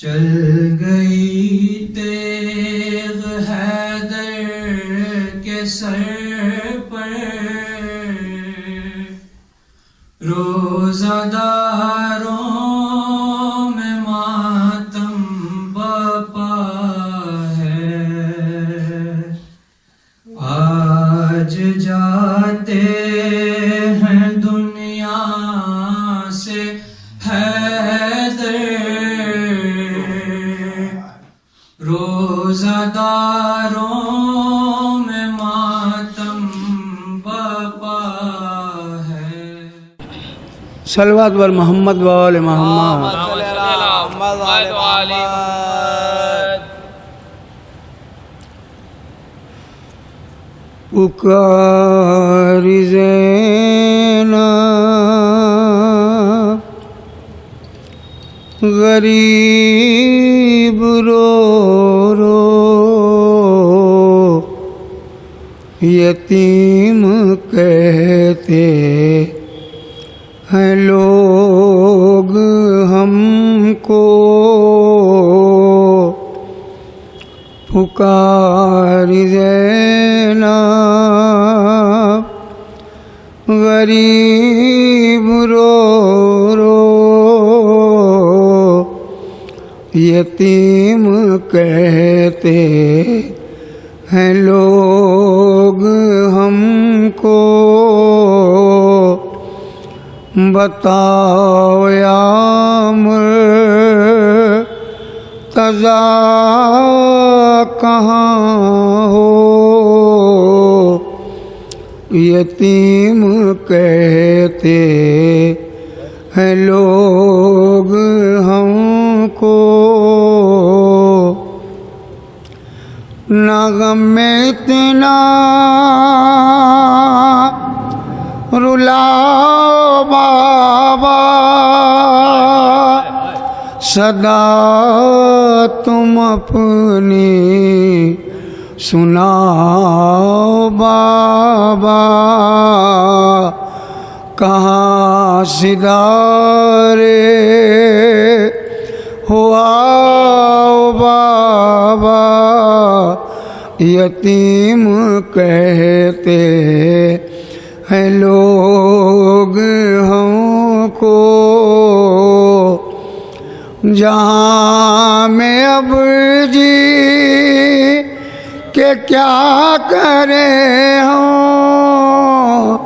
چل گئی تیغ حیدر کے سر پر، روزہ داروں میں ماتم بپا ہے۔ آج جاتے ہیں دنیا سے حیدر، روزہ داروں میں ماتم بپا ہے۔ صلوات بر محمد و آل محمد۔ پکار زینب غریب رو رو، یتیم کہتے ہیں لوگ ہم کو، پکار زینب غریب رو رو، یتیم کہتے ہیں لوگ ہم کو، بتاؤ یا مرتضیٰ کہاں ہو، یتیم کہتے ہیں لوگ ہم کو، نہ غم اتنا رلاؤ بابا، صدا تم اپنی سناؤ بابا، کہاں سدارے ہوا بابا، یتیم کہتے ہیں لوگ ہم کو، جہاں میں اب جی کہ کیا کرے ہوں،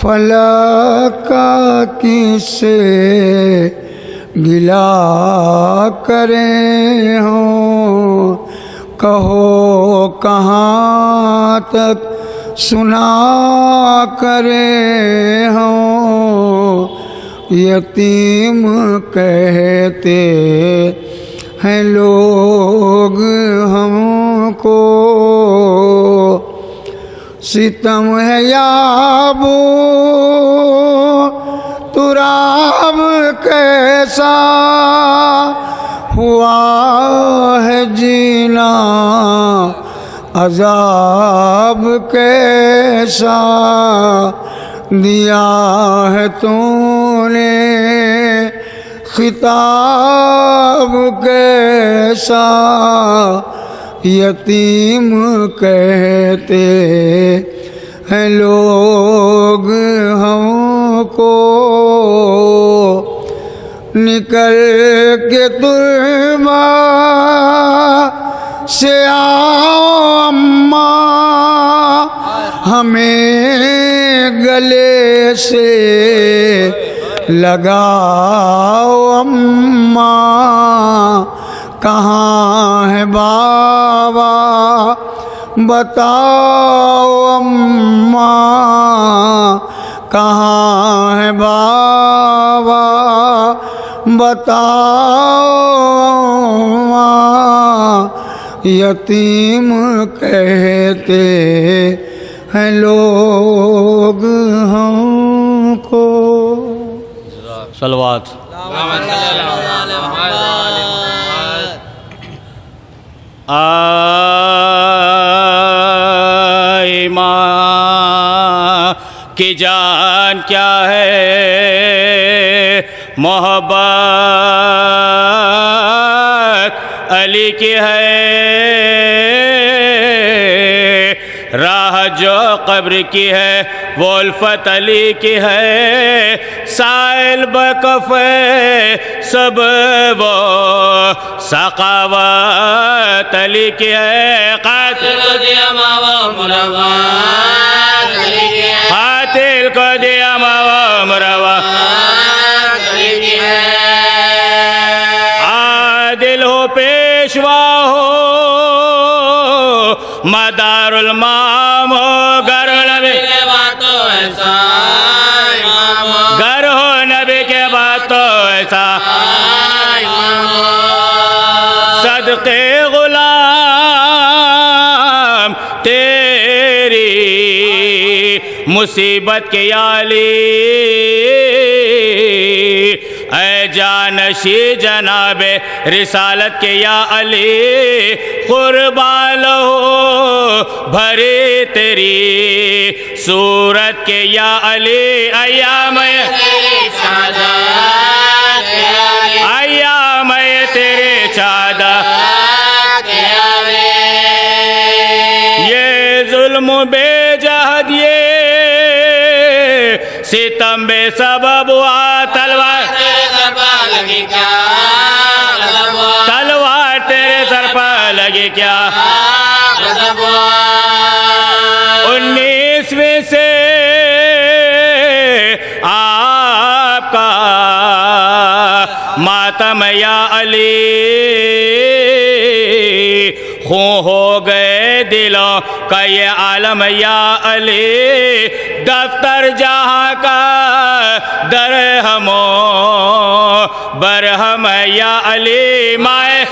فلک کا کس سے گلا کرے ہوں، کہو کہاں تک سنا کرے ہوں، یتیم کہتے ہیں لوگ ہم کو، ستم ہے یا ابو تراب کیسا ہوا ہے جینا، عذاب کیسا دیا ہے تو نے، خطاب کیسا، یتیم کہتے ہیں لوگ ہم کو، نکل کے تربہ سے آؤ اماں، ہمیں گلے سے لگاؤ اماں، کہاں ہے بابا بتاؤ اماں، کہاں ہے بابا بتاؤ اماں، یتیم کہتے ہیں لوگ ہم کو۔ صلوات۔ آئی ماں کی جان کیا ہے محبت علی کی ہے، راہ جو قبر کی ہے وہ الفت علی کی ہے، سائل بکف سب وہ سخاوت علی کی ہے، قاتل کو دیا ماوا مروت علی کی ہے، قاتل کو دیا ماوا مروت علی کی ہے، عادل ہو پیشوا ہو مدار المام ہو، گر نبی کے باتوں ایسا گر ہو نبی کے باتوں ایسا، صدقے غلام تیری مصیبت کے علی، اے جانشی جناب رسالت کے یا علی، قربان ہو بھری تیری صورت کے یا علی، ایام ایام تیرے شہادت، یہ ظلم بے جہد یہ ستم بے سبب ہوا، تلوار تلوار تیرے سر پر لگی کیا، 19ویں سے آپ کا ماتم یا علی، خون ہو گئے دلوں کا یہ عالم یا علی، دفتر جہاں کا درہم و برہم یا علی، مائے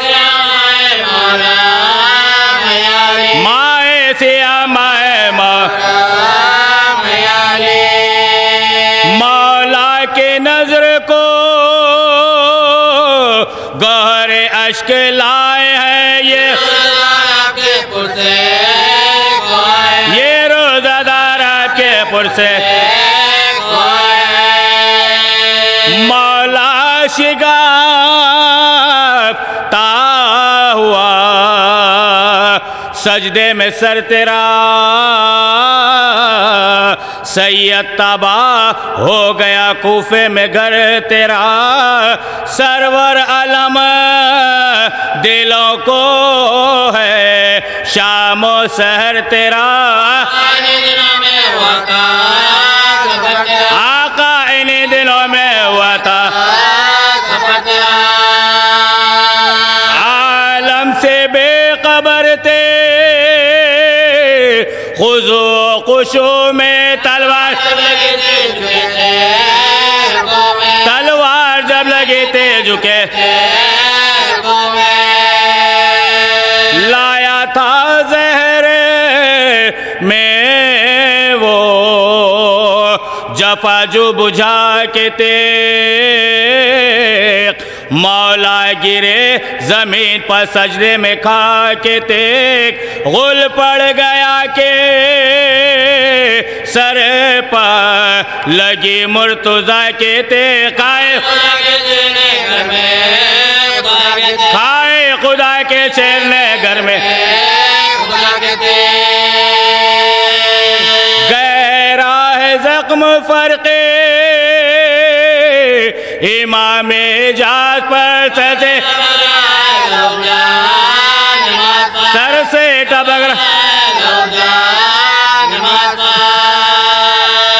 مائے سیا مائے مولا کے نظر کو گہر اشک لائے ہیں، یہ روزہ دارہ کے پرسے مولا شگاف تا ہوا سجدے میں سر تیرا، سید تباہ ہو گیا کوفے میں گھر تیرا، سرور علم دلوں کو ہے شام و سحر تیرا، آقا انہی دلوں میں ہوا تھا، عالم سے بے خبر تھے، خضوع خشوع میں تلوار تلوار جب لگی تھے جھکے، لایا تھا زہر میں وہ جفا جو بجھا کے تیغ، مولا گرے زمین پر سجدے میں کھا کے تیغ، غل پڑ گیا کہ سر پر لگی مرتضیٰ کے تیغ، کھائے خدا کے شیر نے گھر میں، گئے راہ زخم فرقے امام اجاز پر سجے، سر سے ٹپک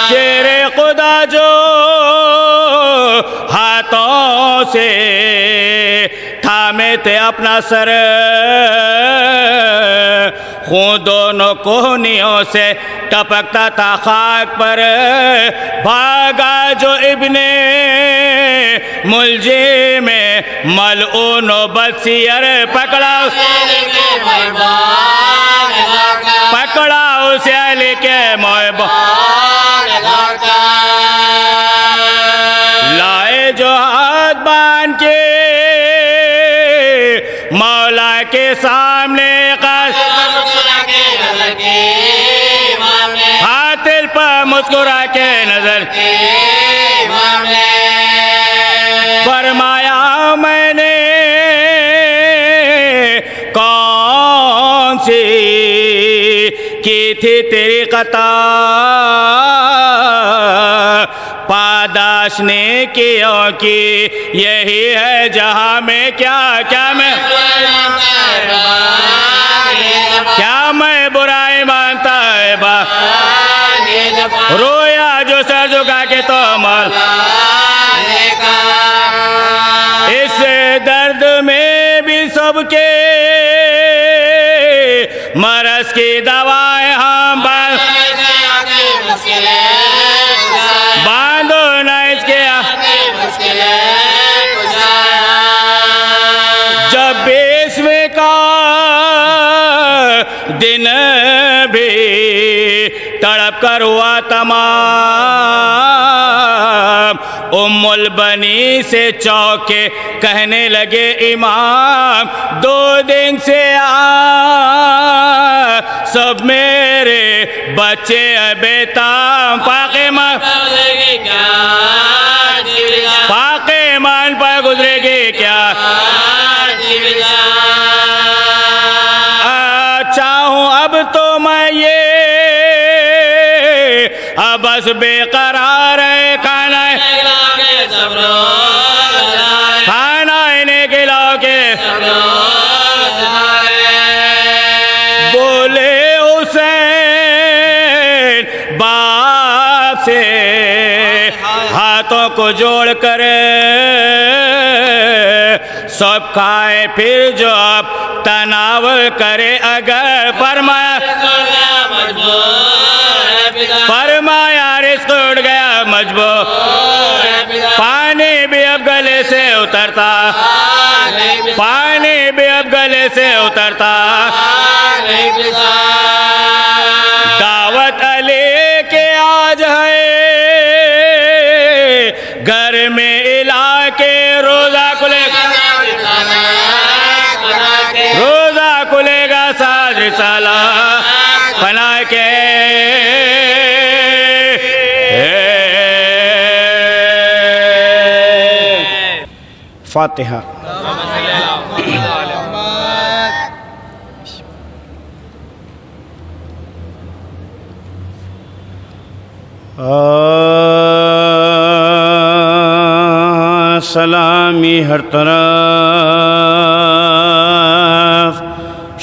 شیر خدا جو ہاتھوں سے تھامے تھے اپنا سر، خون دونوں کوہنیوں سے ٹپکتا تھا خاک پر، بھاگا جو ابن ملجم میں ملعون و بدسیر، پکڑا اسے علی کے محبوب، لائے جو ہاتھ باندھ کے مولا کے سامنے، قاتل پر مسکرا کے نظر، فرمایا میں نے کی تھی تیری قطع پاداش نے کیوں کی یہی ہے جہاں میں کیا میں برائی مانتا ہے رویا جو سر جھکا کے تو مال اس درد میں بھی سب کے مرض کی دوائیں ہم باندھو نہ اس کے جب بیسم کا دن بھی تڑپ کر ہوا تمام ام البنی سے چوکے کہنے لگے امام 2 دن سے سب میرے بچے بیتام فاقے مان پر گزرے گی کیا چاہوں اب تو میں یہ اب بس بے قرار ہے کھانا انہیں کھلاؤ کے بولے حسین باپ سے ہاتھوں کو جوڑ کر سب کھائے پھر جو اب تناول کرے اگر فرمایا رزق اٹھ گیا مجبور پانی بھی اب گلے سے اترتا پانی بھی اب گلے سے اترتا دعوت علی کے آج ہے گھر میں الہ کے روزہ کھلے گا ساز رسالہ بنا کے فاتحہ سلامی ہر طرف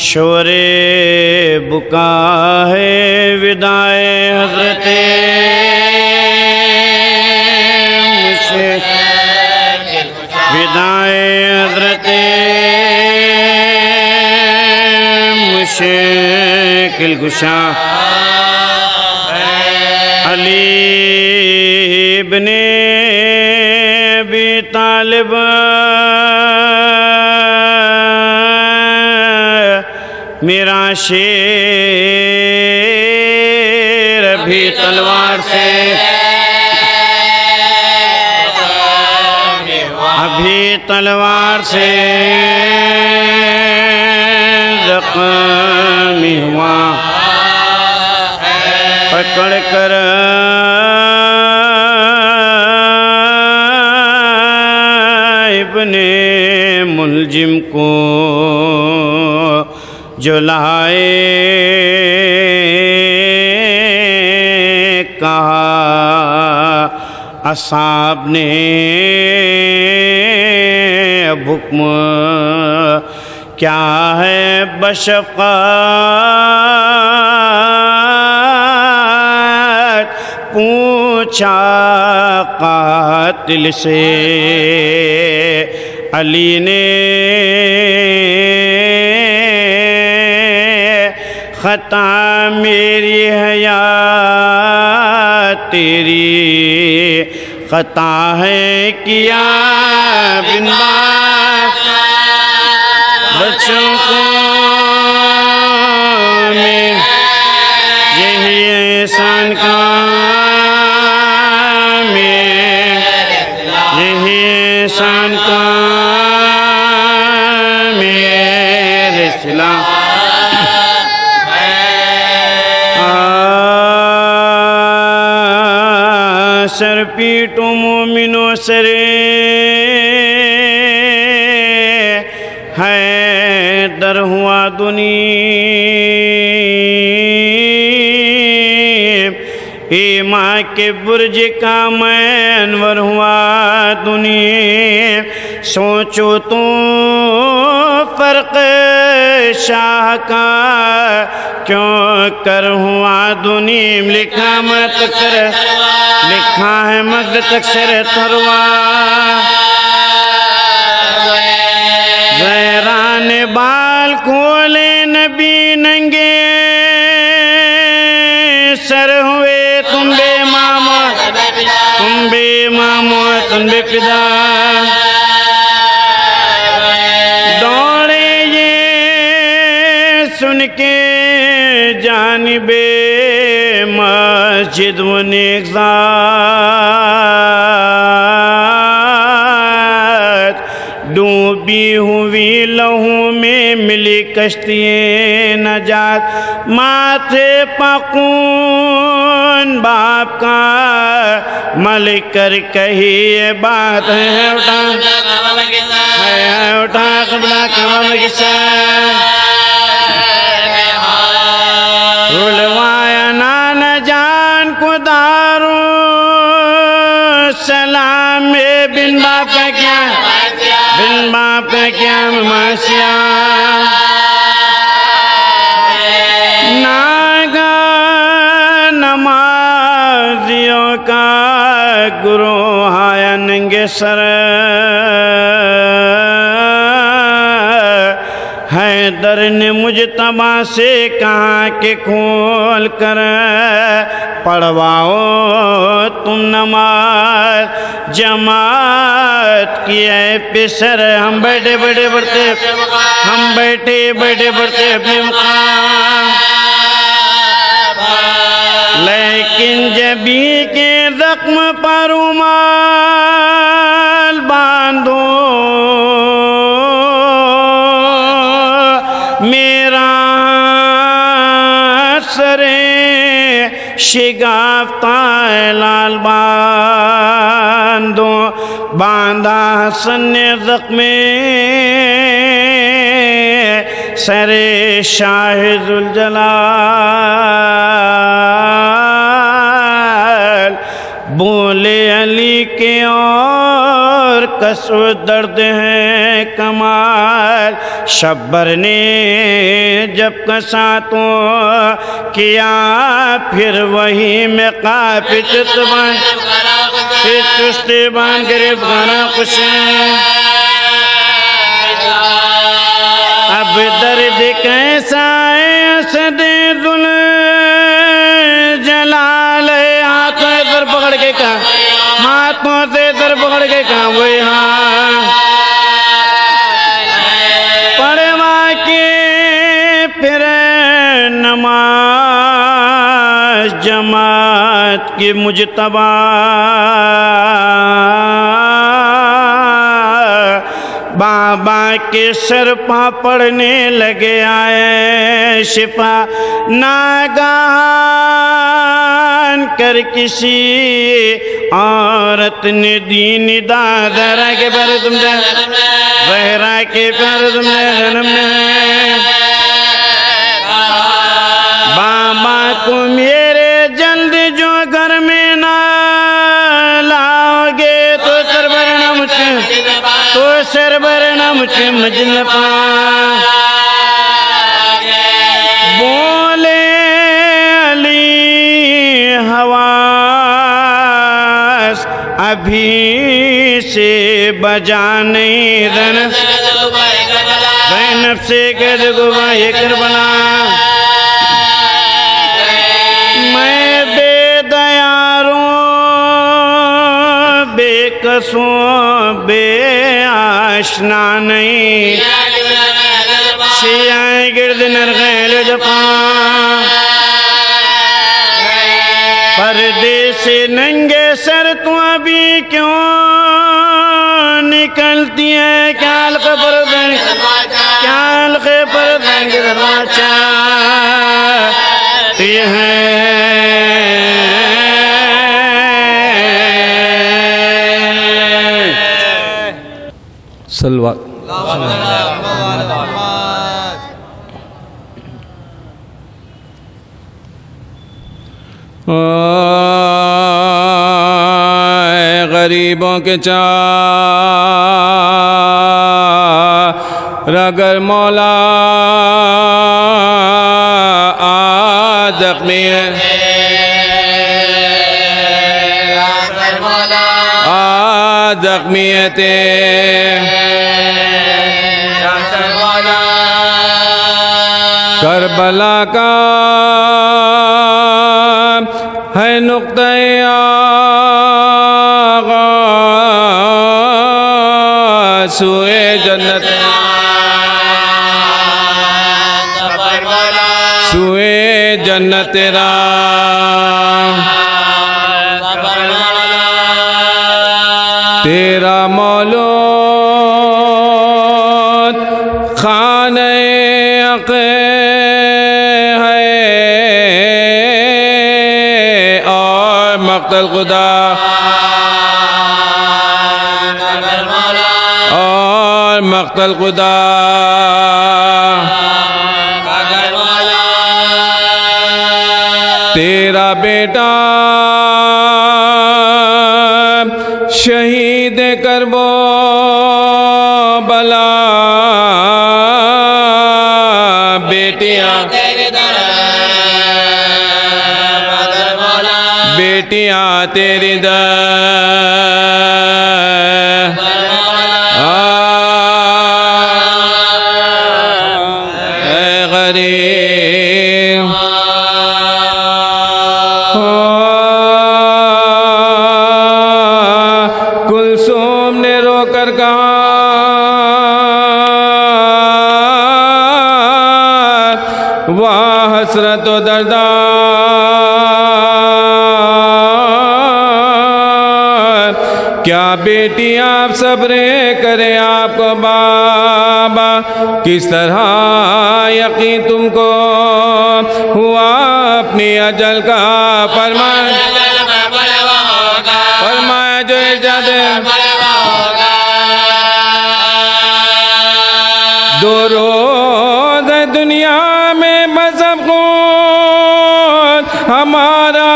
شور بکا ہے ودائے حضرت ودائے حضرت مشکل کشا علی ابن ابی طالب میرا شیر ابھی تلوار سے زخمی ہوا پکڑ کر ابن ملجم کو جو لائے کہا اصحاب نے اب حکم کیا ہے بشفقت پوچھا قاتل سے علی نے خطا میری ہے یا تیری خطا ہے کیا بن بچوں کو میں یہی احسان کا یہی احسان کا میرے سلا سر پیٹو مومنو سرے ہے در ہوا دنیا ایمان کے برج کا میں انور ہوا دنیا سوچو تو فرق شاہ کا کیوں کر ہوا دنیا لکھا مت کر لکھا ہے مد تکسر تروا زیران بال کھولے نبی ننگے سر ہوئے تم بے مامو تم بے مامو تم بے پدا دوڑے یہ سن کے جانب مسجد و نیکزاد ڈوبی ہوئی لہو میں ملی کشتی نجات ماتھے پکون باپ کا ملک کر کہی یہ بات ہے اٹھا قبلہ کعبہ کسا رلوایا نانا جان کو دارو سلام بن باپ کا کیا بن باپ کا کیا مماسیا ناگا نمازیوں کا گروہ آیا ننگے سر حیدر نے مجتبہ سے کہا کہ کھول کر پڑھواؤ تم نماز جماعت کی اے پسر ہم بیٹھے بیٹھے بڑھتے ہم بیٹھے بیٹھے بڑھتے اپنے مقام لیکن جبی کے زخم پر رومال باندھو میرا سر شگافتہ لال باندھو باندھا حسن نے زخم سر شاہ ذوالجلال بولے علی کے اور کسو درد ہے کمال شبر نے جب کسا تو کیا پھر وہی میں قافی چتبان پھر چستے بان گریب گانا خوشیں اب درد کیسا ہے اسد ذوالجلال ہاتھوں سے در پکڑ کے کہا ہاتھوں سے در پکڑ کے کہا وہی ہاں پڑھوا کے پھر نماز جماعت کی مجتبہ بابا کے سر پا پڑھنے لگے آئے شفا ناگہان کر کسی عورت نے دین داد زہرا کے پیارے تم نے زہرا کے پیارے تم نے غنم نے بابا کو میرے جلد جو گھر میں نہ لاؤ گے تو سر بھرنا مجھ کے تو سر بھرنا مجھ کے مجل پا بولے علی حواس ابھی سے بجا نہیں زینب سے کہہ دو بھائی کربلا میں بے دیاروں بے قصوں بے آشنا نہیں شیعہ گرد نرغیل جپاں پردے سے ننگے سر تو ابھی کیوں نکلتی ہے کیا حلقے پر دیں کیا حلقے پر دیں گے دروازہ یہ ہے سلوات Oh غریبوں کے چار اگر مولا زخمی ہے زخمی ہے کربلا کا ہے نقطۂ آغاز سوئے جنت سوئے جنت راہ تیرا مولود خانہ عقیق ہے اور مقتل خدا اور مقتل خدا تیرا بیٹا شہید کربو بلا بیٹیاں بیٹیاں تیری اے غریب کلثوم نے رو کر کہا واہ حسرت و دردار کیا بیٹی آپ صبر کرے آپ کو بابا کس طرح یقین تم کو ہوا اپنی اجل کا فرمایا جو ارشاد دو روز دنیا میں مذہب خون ہمارا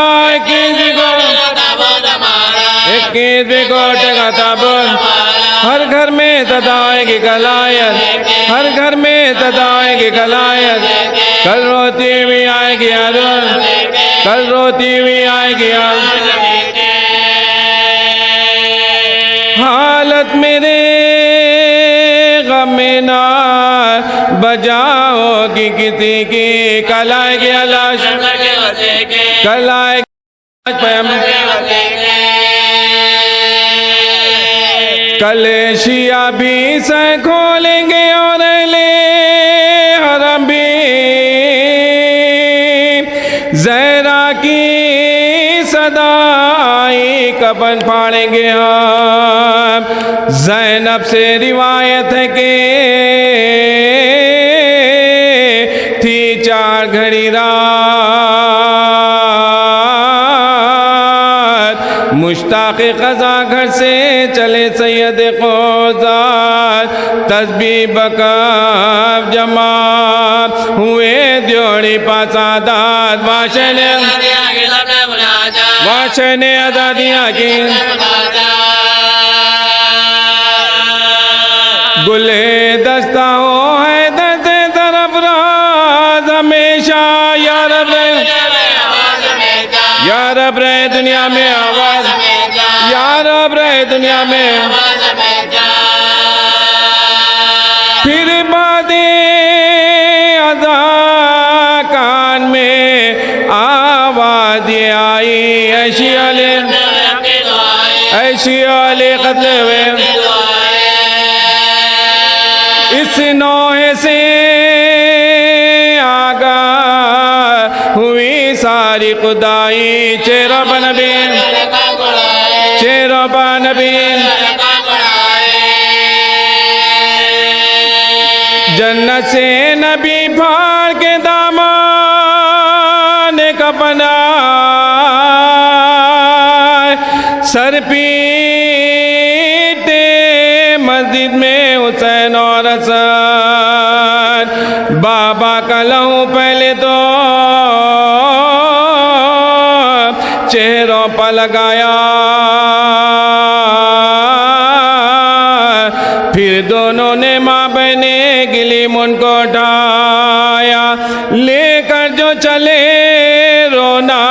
ہر گھر میں تدائے کی کلائت ہر گھر میں تدائے کی کلائت کل روتی بھی آئے گی کل روتی بھی آئے گی حالت میرے غم میں نہ بجاؤ کی کسی کی کل آئے گی لاش کل آئے گی کل شیعہ بھی سہ کھولیں گے اور اہل حرم بھی زہرا کی صدائی کفن پھاڑیں گے ہم زینب سے روایت ہے کہ تھی 4 گھڑی رات مشتاق قضا گھر سے چلے سید قوزات تسبیح بکف جمع ہوئے دیوڑی پاسادات واشن ازادیاں کی گلے دستہ ہو ہے دست طرف راز ہمیشہ یا رب رہے دنیا میں آواز یا رب رہے دنیا میں پھر بعد ازا کان میں آواز آئی ایشی علی قتل ہوئے اس نوح سے آگاہ ہوئی ساری خدائی چہرہ بنبی جنت سے نبی پھاڑ کے دامان کفنا سر پیٹے مسجد میں حسین اور حسن بابا کا لہو پہلے تو چہروں پر لگایا ماں بہنے گلی من کو اٹھایا لے کر جو چلے رونا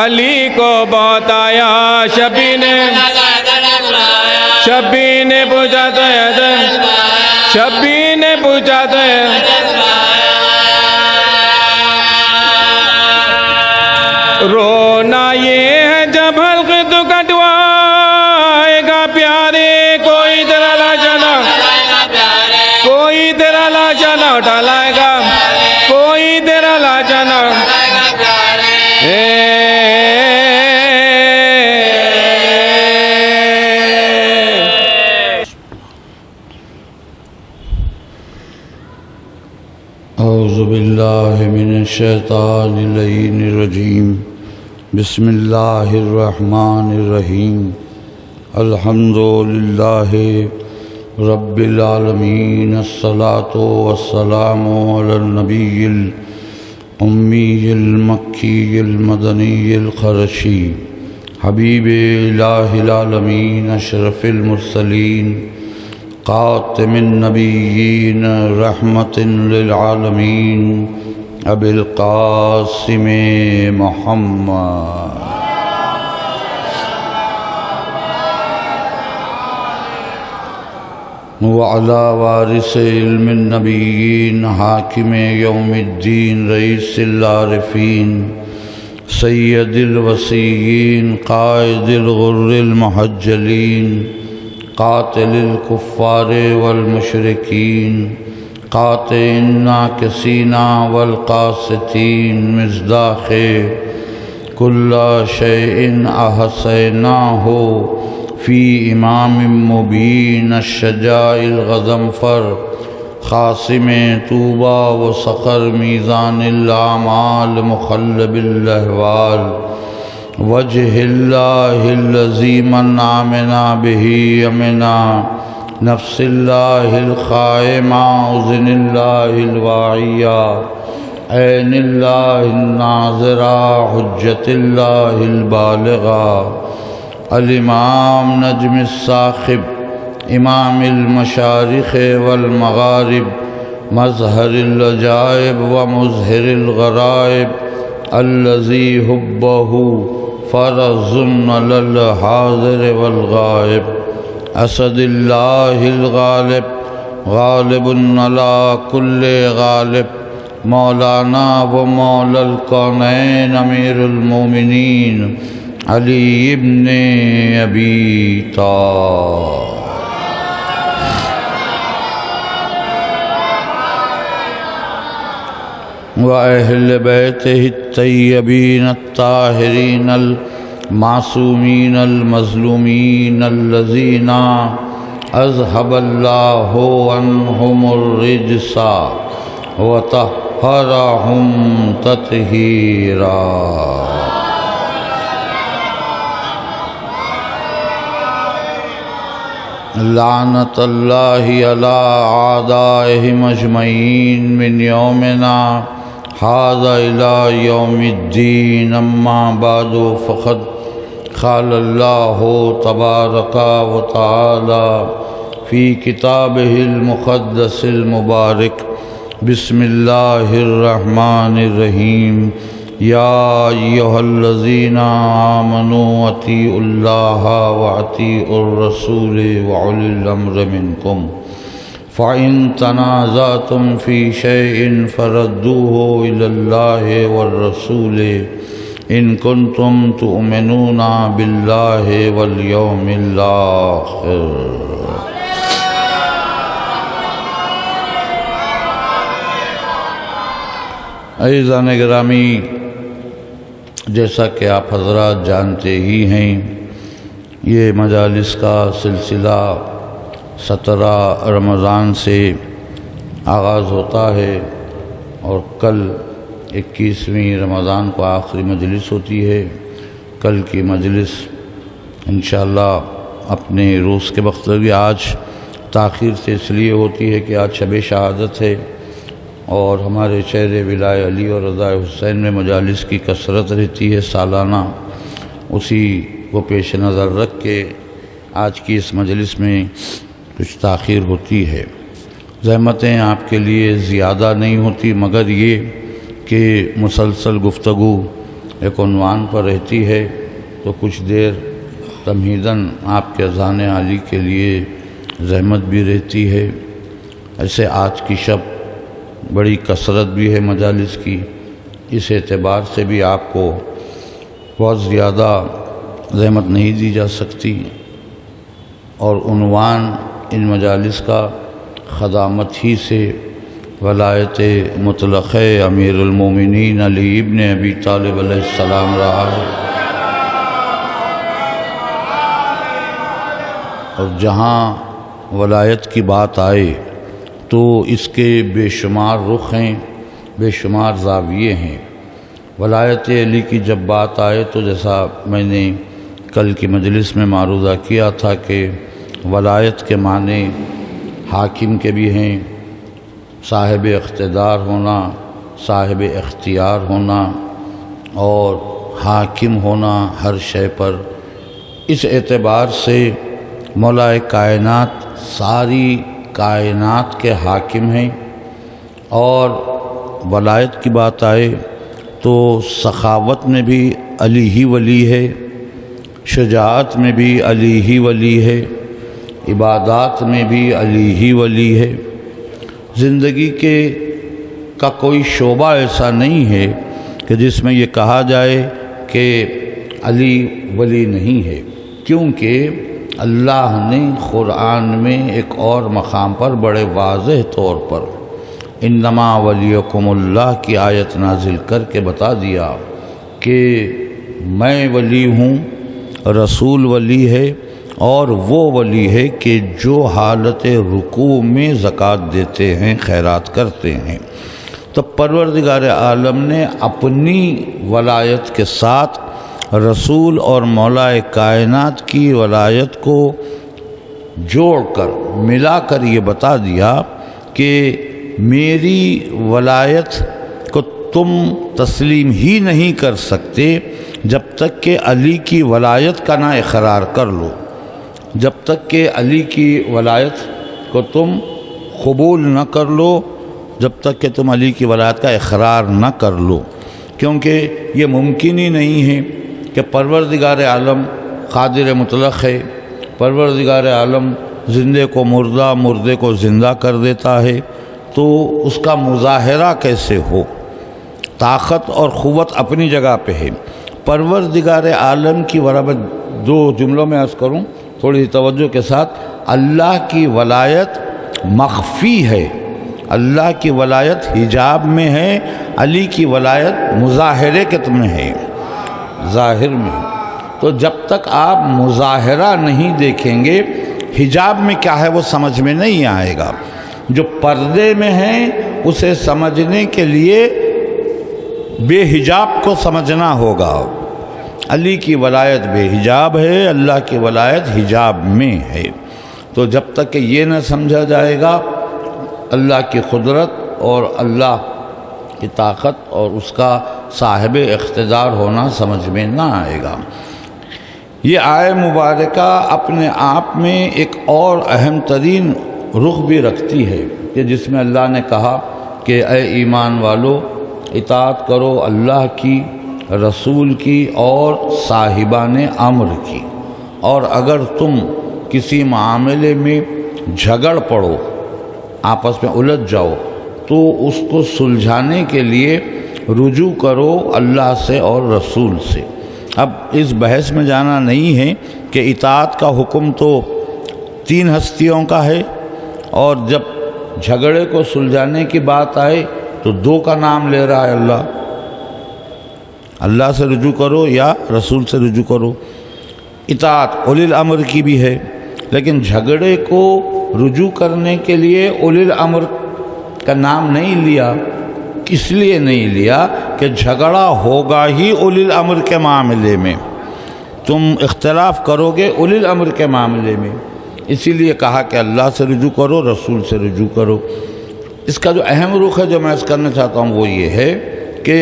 علی کو بہت آیا شبی نے پوچھا تو شبی نے پوچھا تو رونا یہ ہے جب حلق تو کٹوائے گا پیارے کوئی تیرا لاشا نہ کوئی تیرا لاشا نہ اٹھا لائے گا کوئی تیرا لاشا نہ اعوذ باللہ من الشیطان اللعین الرجیم بسم اللہ الرحمن الرحیم الحمد للہ رب العالمین الصلاة والسلام علی النبی الامی المکی المدنی القرشی حبیب الہ العالمین اشرف المرسلین قاتم النبیین رحمت للعالمین ابی القاسم محمد وعلی وارث علم النبیین حاکم یوم الدین رئیس العارفین سید الوصیین قائد الغر المحجلین قاتل الكفار والمشرکین قاطع الناکسین والقاسطین مصداق کل شیء احصیناہ فی امام مبین الشجاع الغضنفر خاصم طوبى وصخر میزان الاعمال مخلب الاحوال وجه الله الذي من آمنا به يمنا نفس الله الخائمة أذن الله الواعية عين الله الناظرة حجة الله البالغة الإمام نجم الساخب إمام المشارق والمغارب مظهر العجائب ومظهر الغرائب الذي حبه فرض على الحاضر والغائب اسد اللہ الغالب غالب على كل غالب مولانا و مولا الکونین امیر المومنین علی ابن ابی طالب وأهل بيته الطيبين الطاهرين المعصومين المظلومين الذين أذهب الله عنهم الرجس وطهرهم تطهيرا لعنة الله على أعدائهم أجمعين من يومنا هذا إلى يوم الدين أما بعد فقد قال الله تبارك وتعالى في كتابه المقدس المبارك بسم الله الرحمن الرحيم يا أيها الذين آمنوا أطيعوا الله وأطيعوا الرسول وأولي الأمر منكم فإن تنازعتم في شيء فردوه إلى الله والرسول إن كنتم تؤمنون بالله واليوم الآخر عزیزان گرامی، جیسا کہ آپ حضرات جانتے ہی ہیں، یہ مجالس کا سلسلہ 17 رمضان سے آغاز ہوتا ہے اور کل 21ویں رمضان کو آخری مجلس ہوتی ہے۔ کل کی مجلس انشاءاللہ اپنے روز کے وقت بھی آج تاخیر سے اس لیے ہوتی ہے کہ آج شب شہادت ہے اور ہمارے شہر ولایت علی اور رضا حسین میں مجالس کی کثرت رہتی ہے سالانہ، اسی کو پیش نظر رکھ کے آج کی اس مجلس میں کچھ تاخیر ہوتی ہے۔ زحمتیں آپ کے لیے زیادہ نہیں ہوتی مگر یہ کہ مسلسل گفتگو ایک عنوان پر رہتی ہے تو کچھ دیر تمہیداً آپ کے اذان عالی کے لیے زحمت بھی رہتی ہے۔ ایسے آج کی شب بڑی کثرت بھی ہے مجالس کی، اس اعتبار سے بھی آپ کو بہت زیادہ زحمت نہیں دی جا سکتی، اور عنوان ان مجالس کا خدامت ہی سے ولایت مطلق امیر المومنین علی ابن ابی طالب علیہ السلام رہا ہے، اور جہاں ولایت کی بات آئے تو اس کے بے شمار رخ ہیں، بے شمار زاویے ہیں۔ ولایت علی کی جب بات آئے تو جیسا میں نے کل کی مجلس میں معروضہ کیا تھا کہ ولایت کے معنی حاکم کے بھی ہیں، صاحب اقتدار ہونا، صاحب اختیار ہونا اور حاکم ہونا ہر شے پر۔ اس اعتبار سے مولا کائنات ساری کائنات کے حاکم ہیں، اور ولایت کی بات آئے تو سخاوت میں بھی علی ہی ولی ہے، شجاعت میں بھی علی ہی ولی ہے، عبادات میں بھی علی ہی ولی ہے۔ زندگی کا کوئی شعبہ ایسا نہیں ہے کہ جس میں یہ کہا جائے کہ علی ولی نہیں ہے، کیونکہ اللہ نے قرآن میں ایک اور مقام پر بڑے واضح طور پر انما ولیکم اللہ کی آیت نازل کر کے بتا دیا کہ میں ولی ہوں، رسول ولی ہے، اور وہ ولی ہے کہ جو حالت رکوع میں زکوٰۃ دیتے ہیں، خیرات کرتے ہیں۔ تو پروردگار عالم نے اپنی ولایت کے ساتھ رسول اور مولا کائنات کی ولایت کو جوڑ کر ملا کر یہ بتا دیا کہ میری ولایت کو تم تسلیم ہی نہیں کر سکتے جب تک کہ علی کی ولایت کا نہ اقرار کر لو، جب تک کہ علی کی ولایت کو تم قبول نہ کر لو، جب تک کہ تم علی کی ولایت کا اقرار نہ کر لو، کیونکہ یہ ممکن ہی نہیں ہے کہ پروردگار عالم قادر مطلق ہے، پروردگار عالم زندے کو مردہ، مردے کو زندہ کر دیتا ہے، تو اس کا مظاہرہ کیسے ہو؟ طاقت اور قوت اپنی جگہ پہ ہے، پروردگار عالم کی برابر دو جملوں میں عرض کروں تھوڑی توجہ کے ساتھ، اللہ کی ولایت مخفی ہے، اللہ کی ولایت حجاب میں ہے، علی کی ولایت مظاہرے کے میں ہے، ظاہر میں۔ تو جب تک آپ مظاہرہ نہیں دیکھیں گے حجاب میں کیا ہے وہ سمجھ میں نہیں آئے گا۔ جو پردے میں ہے اسے سمجھنے کے لیے بے حجاب کو سمجھنا ہوگا۔ علی کی ولایت بے حجاب ہے، اللہ کی ولایت حجاب میں ہے۔ تو جب تک کہ یہ نہ سمجھا جائے گا اللہ کی قدرت اور اللہ کی طاقت اور اس کا صاحب اقتدار ہونا سمجھ میں نہ آئے گا۔ یہ آیہ مبارکہ اپنے آپ میں ایک اور اہم ترین رخ بھی رکھتی ہے کہ جس میں اللہ نے کہا کہ اے ایمان والو اطاعت کرو اللہ کی، رسول کی اور صاحبان امر کی، اور اگر تم کسی معاملے میں جھگڑ پڑو، آپس میں الجھ جاؤ، تو اس کو سلجھانے کے لیے رجوع کرو اللہ سے اور رسول سے۔ اب اس بحث میں جانا نہیں ہے کہ اطاعت کا حکم تو 3 ہستیوں کا ہے، اور جب جھگڑے کو سلجھانے کی بات آئے تو 2 کا نام لے رہا ہے اللہ سے رجوع کرو یا رسول سے رجوع کرو۔ اطاعت اولی الامر کی بھی ہے، لیکن جھگڑے کو رجوع کرنے کے لیے اولی الامر کا نام نہیں لیا۔ اس لیے نہیں لیا کہ جھگڑا ہوگا ہی اولی الامر کے معاملے میں، تم اختلاف کرو گے اولی الامر کے معاملے میں، اسی لیے کہا کہ اللہ سے رجوع کرو، رسول سے رجوع کرو۔ اس کا جو اہم رخ ہے جو میں عرض کرنا چاہتا ہوں وہ یہ ہے کہ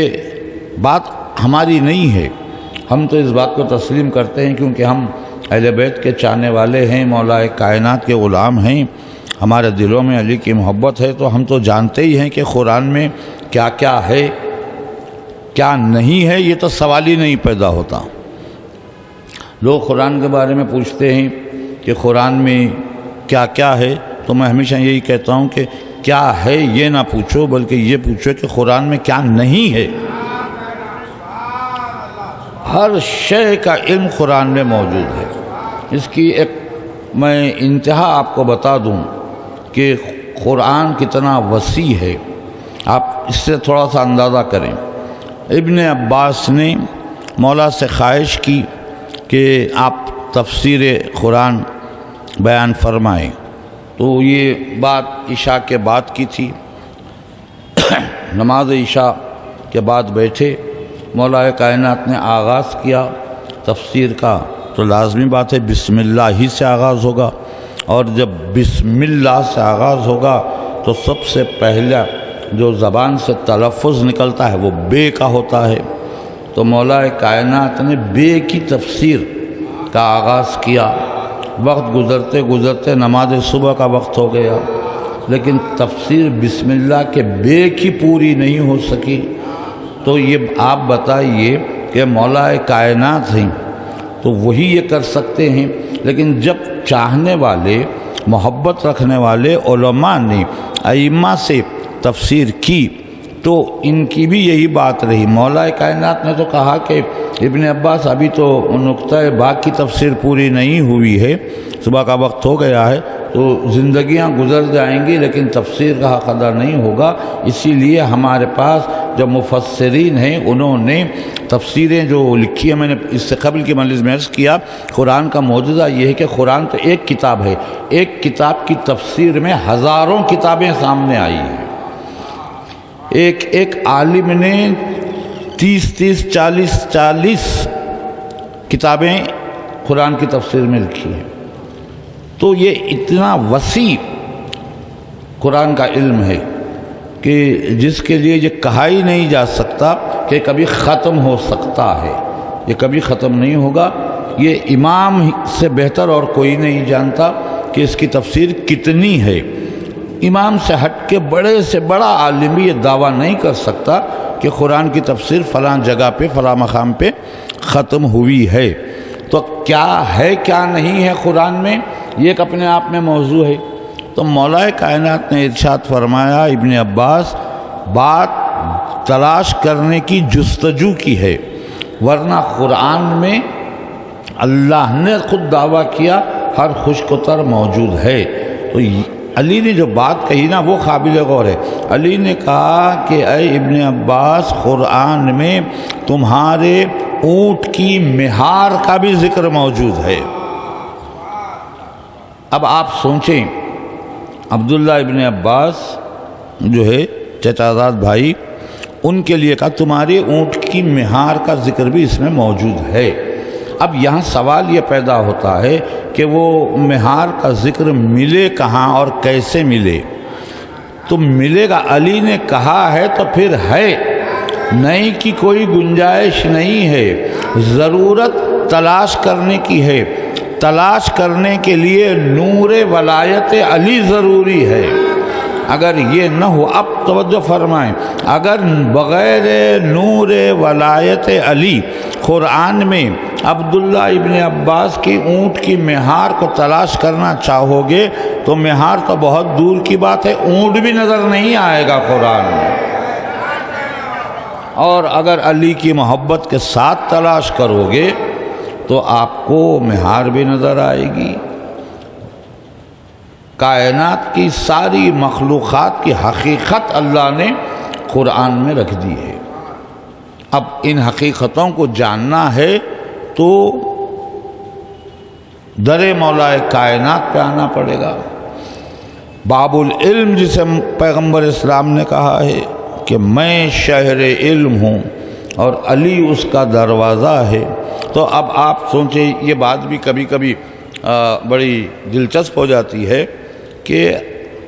بات ہماری نہیں ہے، ہم تو اس بات کو تسلیم کرتے ہیں کیونکہ ہم اہل بیت کے چاہنے والے ہیں، مولا کائنات کے غلام ہیں، ہمارے دلوں میں علی کی محبت ہے تو ہم تو جانتے ہی ہیں کہ قرآن میں کیا کیا ہے کیا نہیں ہے، یہ تو سوال ہی نہیں پیدا ہوتا۔ لوگ قرآن کے بارے میں پوچھتے ہیں کہ قرآن میں کیا کیا ہے، تو میں ہمیشہ یہی کہتا ہوں کہ کیا ہے یہ نہ پوچھو، بلکہ یہ پوچھو کہ قرآن میں کیا نہیں ہے۔ ہر شے کا علم قرآن میں موجود ہے۔ اس کی ایک میں انتہا آپ کو بتا دوں کہ قرآن کتنا وسیع ہے، آپ اس سے تھوڑا سا اندازہ کریں۔ ابن عباس نے مولا سے خواہش کی کہ آپ تفسیر قرآن بیان فرمائیں، تو یہ بات عشاء کے بعد کی تھی۔ نماز عشاء کے بعد بیٹھے، مولا کائنات نے آغاز کیا تفسیر کا، تو لازمی بات ہے بسم اللہ ہی سے آغاز ہوگا، اور جب بسم اللہ سے آغاز ہوگا تو سب سے پہلا جو زبان سے تلفظ نکلتا ہے وہ بے کا ہوتا ہے۔ تو مولا کائنات نے بے کی تفسیر کا آغاز کیا۔ وقت گزرتے گزرتے نماز صبح کا وقت ہو گیا، لیکن تفسیر بسم اللہ کے بے کی پوری نہیں ہو سکی۔ تو یہ آپ بتائیے کہ مولا کائنات ہیں تو وہی یہ کر سکتے ہیں، لیکن جب چاہنے والے محبت رکھنے والے علماء نے ائمہ سے تفسیر کی تو ان کی بھی یہی بات رہی۔ مولا کائنات نے تو کہا کہ ابن عباس ابھی تو نقطہ با کی تفسیر پوری نہیں ہوئی ہے، صبح کا وقت ہو گیا ہے، تو زندگیاں گزر جائیں گی لیکن تفسیر کا حق ادا نہیں ہوگا۔ اسی لیے ہمارے پاس جو مفسرین ہیں انہوں نے تفسیریں جو لکھی ہیں، میں نے اس سے قبل کی مجلس میں عرض کیا، قرآن کا معجزہ یہ ہے کہ قرآن تو ایک کتاب ہے، ایک کتاب کی تفسیر میں ہزاروں کتابیں سامنے آئی ہیں۔ ایک عالم نے 40 کتابیں قرآن کی تفسیر میں لکھی ہیں۔ تو یہ اتنا وسیع قرآن کا علم ہے کہ جس کے لیے یہ کہا ہی نہیں جا سکتا کہ کبھی ختم ہو سکتا ہے، یہ کبھی ختم نہیں ہوگا۔ یہ امام سے بہتر اور کوئی نہیں جانتا کہ اس کی تفسیر کتنی ہے۔ امام سے ہٹ کے بڑے سے بڑا عالم بھی یہ دعویٰ نہیں کر سکتا کہ قرآن کی تفسیر فلاں جگہ پہ فلاں مقام پہ ختم ہوئی ہے۔ تو کیا ہے کیا نہیں ہے قرآن میں، یہ ایک اپنے آپ میں موضوع ہے۔ تو مولا کائنات نے ارشاد فرمایا، ابن عباس بات تلاش کرنے کی جستجو کی ہے، ورنہ قرآن میں اللہ نے خود دعویٰ کیا ہر خشک و تر موجود ہے۔ تو علی نے جو بات کہی نا وہ قابل غور ہے۔ علی نے کہا کہ اے ابن عباس، قرآن میں تمہارے اونٹ کی مہار کا بھی ذکر موجود ہے۔ اب آپ سوچیں، عبداللہ ابن عباس جو ہے چچا زاد بھائی، ان کے لیے کہا تمہارے اونٹ کی مہار کا ذکر بھی اس میں موجود ہے۔ اب یہاں سوال یہ پیدا ہوتا ہے کہ وہ مہار کا ذکر ملے کہاں اور کیسے ملے؟ تو ملے گا، علی نے کہا ہے تو پھر ہے، نہیں کی کوئی گنجائش نہیں ہے، ضرورت تلاش کرنے کی ہے۔ تلاش کرنے کے لیے نور ولایت علی ضروری ہے۔ اگر یہ نہ ہو، اب توجہ فرمائیں، اگر بغیر نور ولایت علی قرآن میں عبداللہ ابن عباس کی اونٹ کی مہار کو تلاش کرنا چاہو گے تو مہار تو بہت دور کی بات ہے، اونٹ بھی نظر نہیں آئے گا قرآن میں۔ اور اگر علی کی محبت کے ساتھ تلاش کرو گے تو آپ کو مہار بھی نظر آئے گی۔ کائنات کی ساری مخلوقات کی حقیقت اللہ نے قرآن میں رکھ دی ہے۔ اب ان حقیقتوں کو جاننا ہے تو در مولا کائنات پہ آنا پڑے گا۔ باب العلم جسے پیغمبر اسلام نے کہا ہے کہ میں شہر علم ہوں اور علی اس کا دروازہ ہے۔ تو اب آپ سوچیں، یہ بات بھی کبھی کبھی بڑی دلچسپ ہو جاتی ہے کہ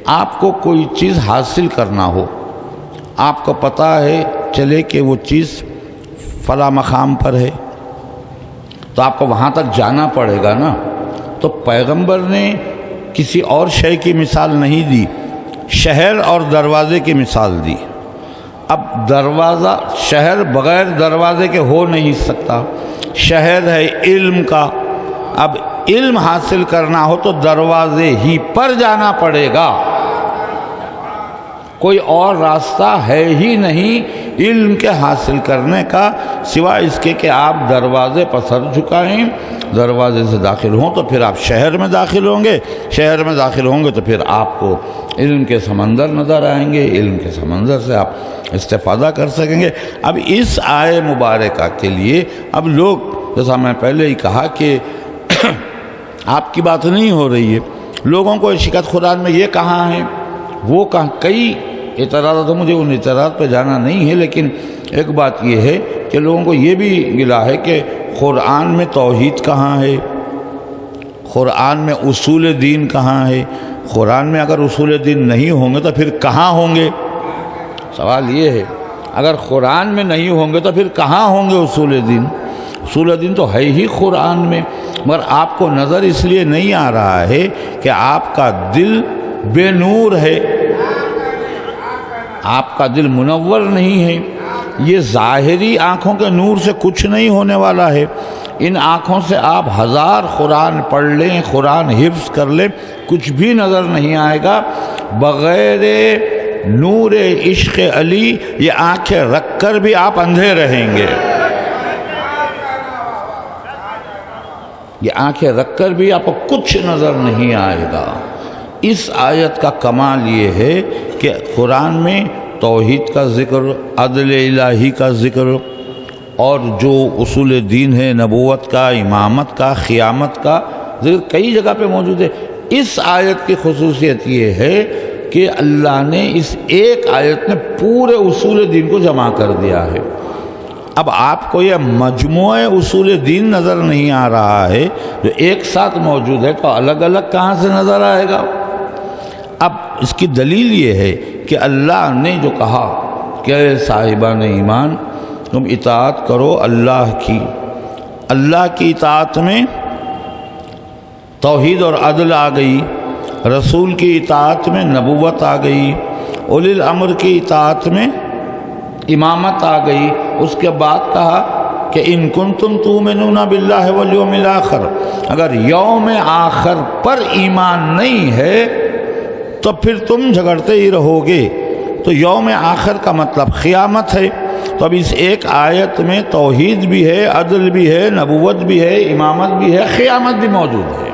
آپ کو کوئی چیز حاصل کرنا ہو، آپ کو پتہ ہے چلے کہ وہ چیز فلاں مقام پر ہے، تو آپ کو وہاں تک جانا پڑے گا نا۔ تو پیغمبر نے کسی اور شے کی مثال نہیں دی، شہر اور دروازے کی مثال دی۔ اب دروازہ، شہر بغیر دروازے کے ہو نہیں سکتا، شہر ہے علم کا، اب علم حاصل کرنا ہو تو دروازے ہی پر جانا پڑے گا، کوئی اور راستہ ہے ہی نہیں علم کے حاصل کرنے کا سوائے اس کے کہ آپ دروازے پر سر جھکائیں، دروازے سے داخل ہوں تو پھر آپ شہر میں داخل ہوں گے، شہر میں داخل ہوں گے تو پھر آپ کو علم کے سمندر نظر آئیں گے، علم کے سمندر سے آپ استفادہ کر سکیں گے۔ اب اس آیے مبارکہ کے لیے اب لوگ، جیسا میں پہلے ہی کہا کہ آپ کی بات نہیں ہو رہی ہے، لوگوں کو شکست قرآن میں یہ کہاں ہے وہ کہاں، کئی اعتراضات، مجھے ان اعتراضات پہ جانا نہیں ہے، لیکن ایک بات یہ ہے کہ لوگوں کو یہ بھی گلا ہے کہ قرآن میں توحید کہاں ہے، قرآن میں اصول دین کہاں ہے، قرآن میں اگر اصول دین نہیں ہوں گے تو پھر کہاں ہوں گے؟ سوال یہ ہے، اگر قرآن میں نہیں ہوں گے تو پھر کہاں ہوں گے اصول دین؟ اصول دین تو ہے ہی قرآن میں، مگر آپ کو نظر اس لیے نہیں آ رہا ہے کہ آپ کا دل بے نور ہے، آپ کا دل منور نہیں ہے، یہ ظاہری آنکھوں کے نور سے کچھ نہیں ہونے والا ہے، ان آنکھوں سے آپ 1000 قرآن پڑھ لیں، قرآن حفظ کر لیں، کچھ بھی نظر نہیں آئے گا، بغیر نور عشق علی یہ آنکھیں رکھ کر بھی آپ اندھے رہیں گے، یہ آنکھیں رکھ کر بھی آپ کو کچھ نظر نہیں آئے گا۔ اس آیت کا کمال یہ ہے کہ قرآن میں توحید کا ذکر، عدل الہی کا ذکر، اور جو اصول دین ہے، نبوت کا، امامت کا، قیامت کا ذکر کئی جگہ پہ موجود ہے۔ اس آیت کی خصوصیت یہ ہے کہ اللہ نے اس ایک آیت میں پورے اصول دین کو جمع کر دیا ہے۔ اب آپ کو یہ مجموعہ اصول دین نظر نہیں آ رہا ہے جو ایک ساتھ موجود ہے، تو الگ الگ کہاں سے نظر آئے گا؟ اب اس کی دلیل یہ ہے کہ اللہ نے جو کہا کہ اے صاحبان ایمان تم اطاعت کرو اللہ کی، اللہ کی اطاعت میں توحید اور عدل آ گئی، رسول کی اطاعت میں نبوت آ گئی، اولی الامر کی اطاعت میں امامت آ گئی، اس کے بعد کہا کہ ان کنتم تؤمنون باللہ والیوم الآخر، اگر یوم آخر پر ایمان نہیں ہے تو پھر تم جھگڑتے ہی رہو گے۔ تو یوم آخر کا مطلب قیامت ہے، تو اب اس ایک آیت میں توحید بھی ہے، عدل بھی ہے، نبوت بھی ہے، امامت بھی ہے، قیامت بھی موجود ہے،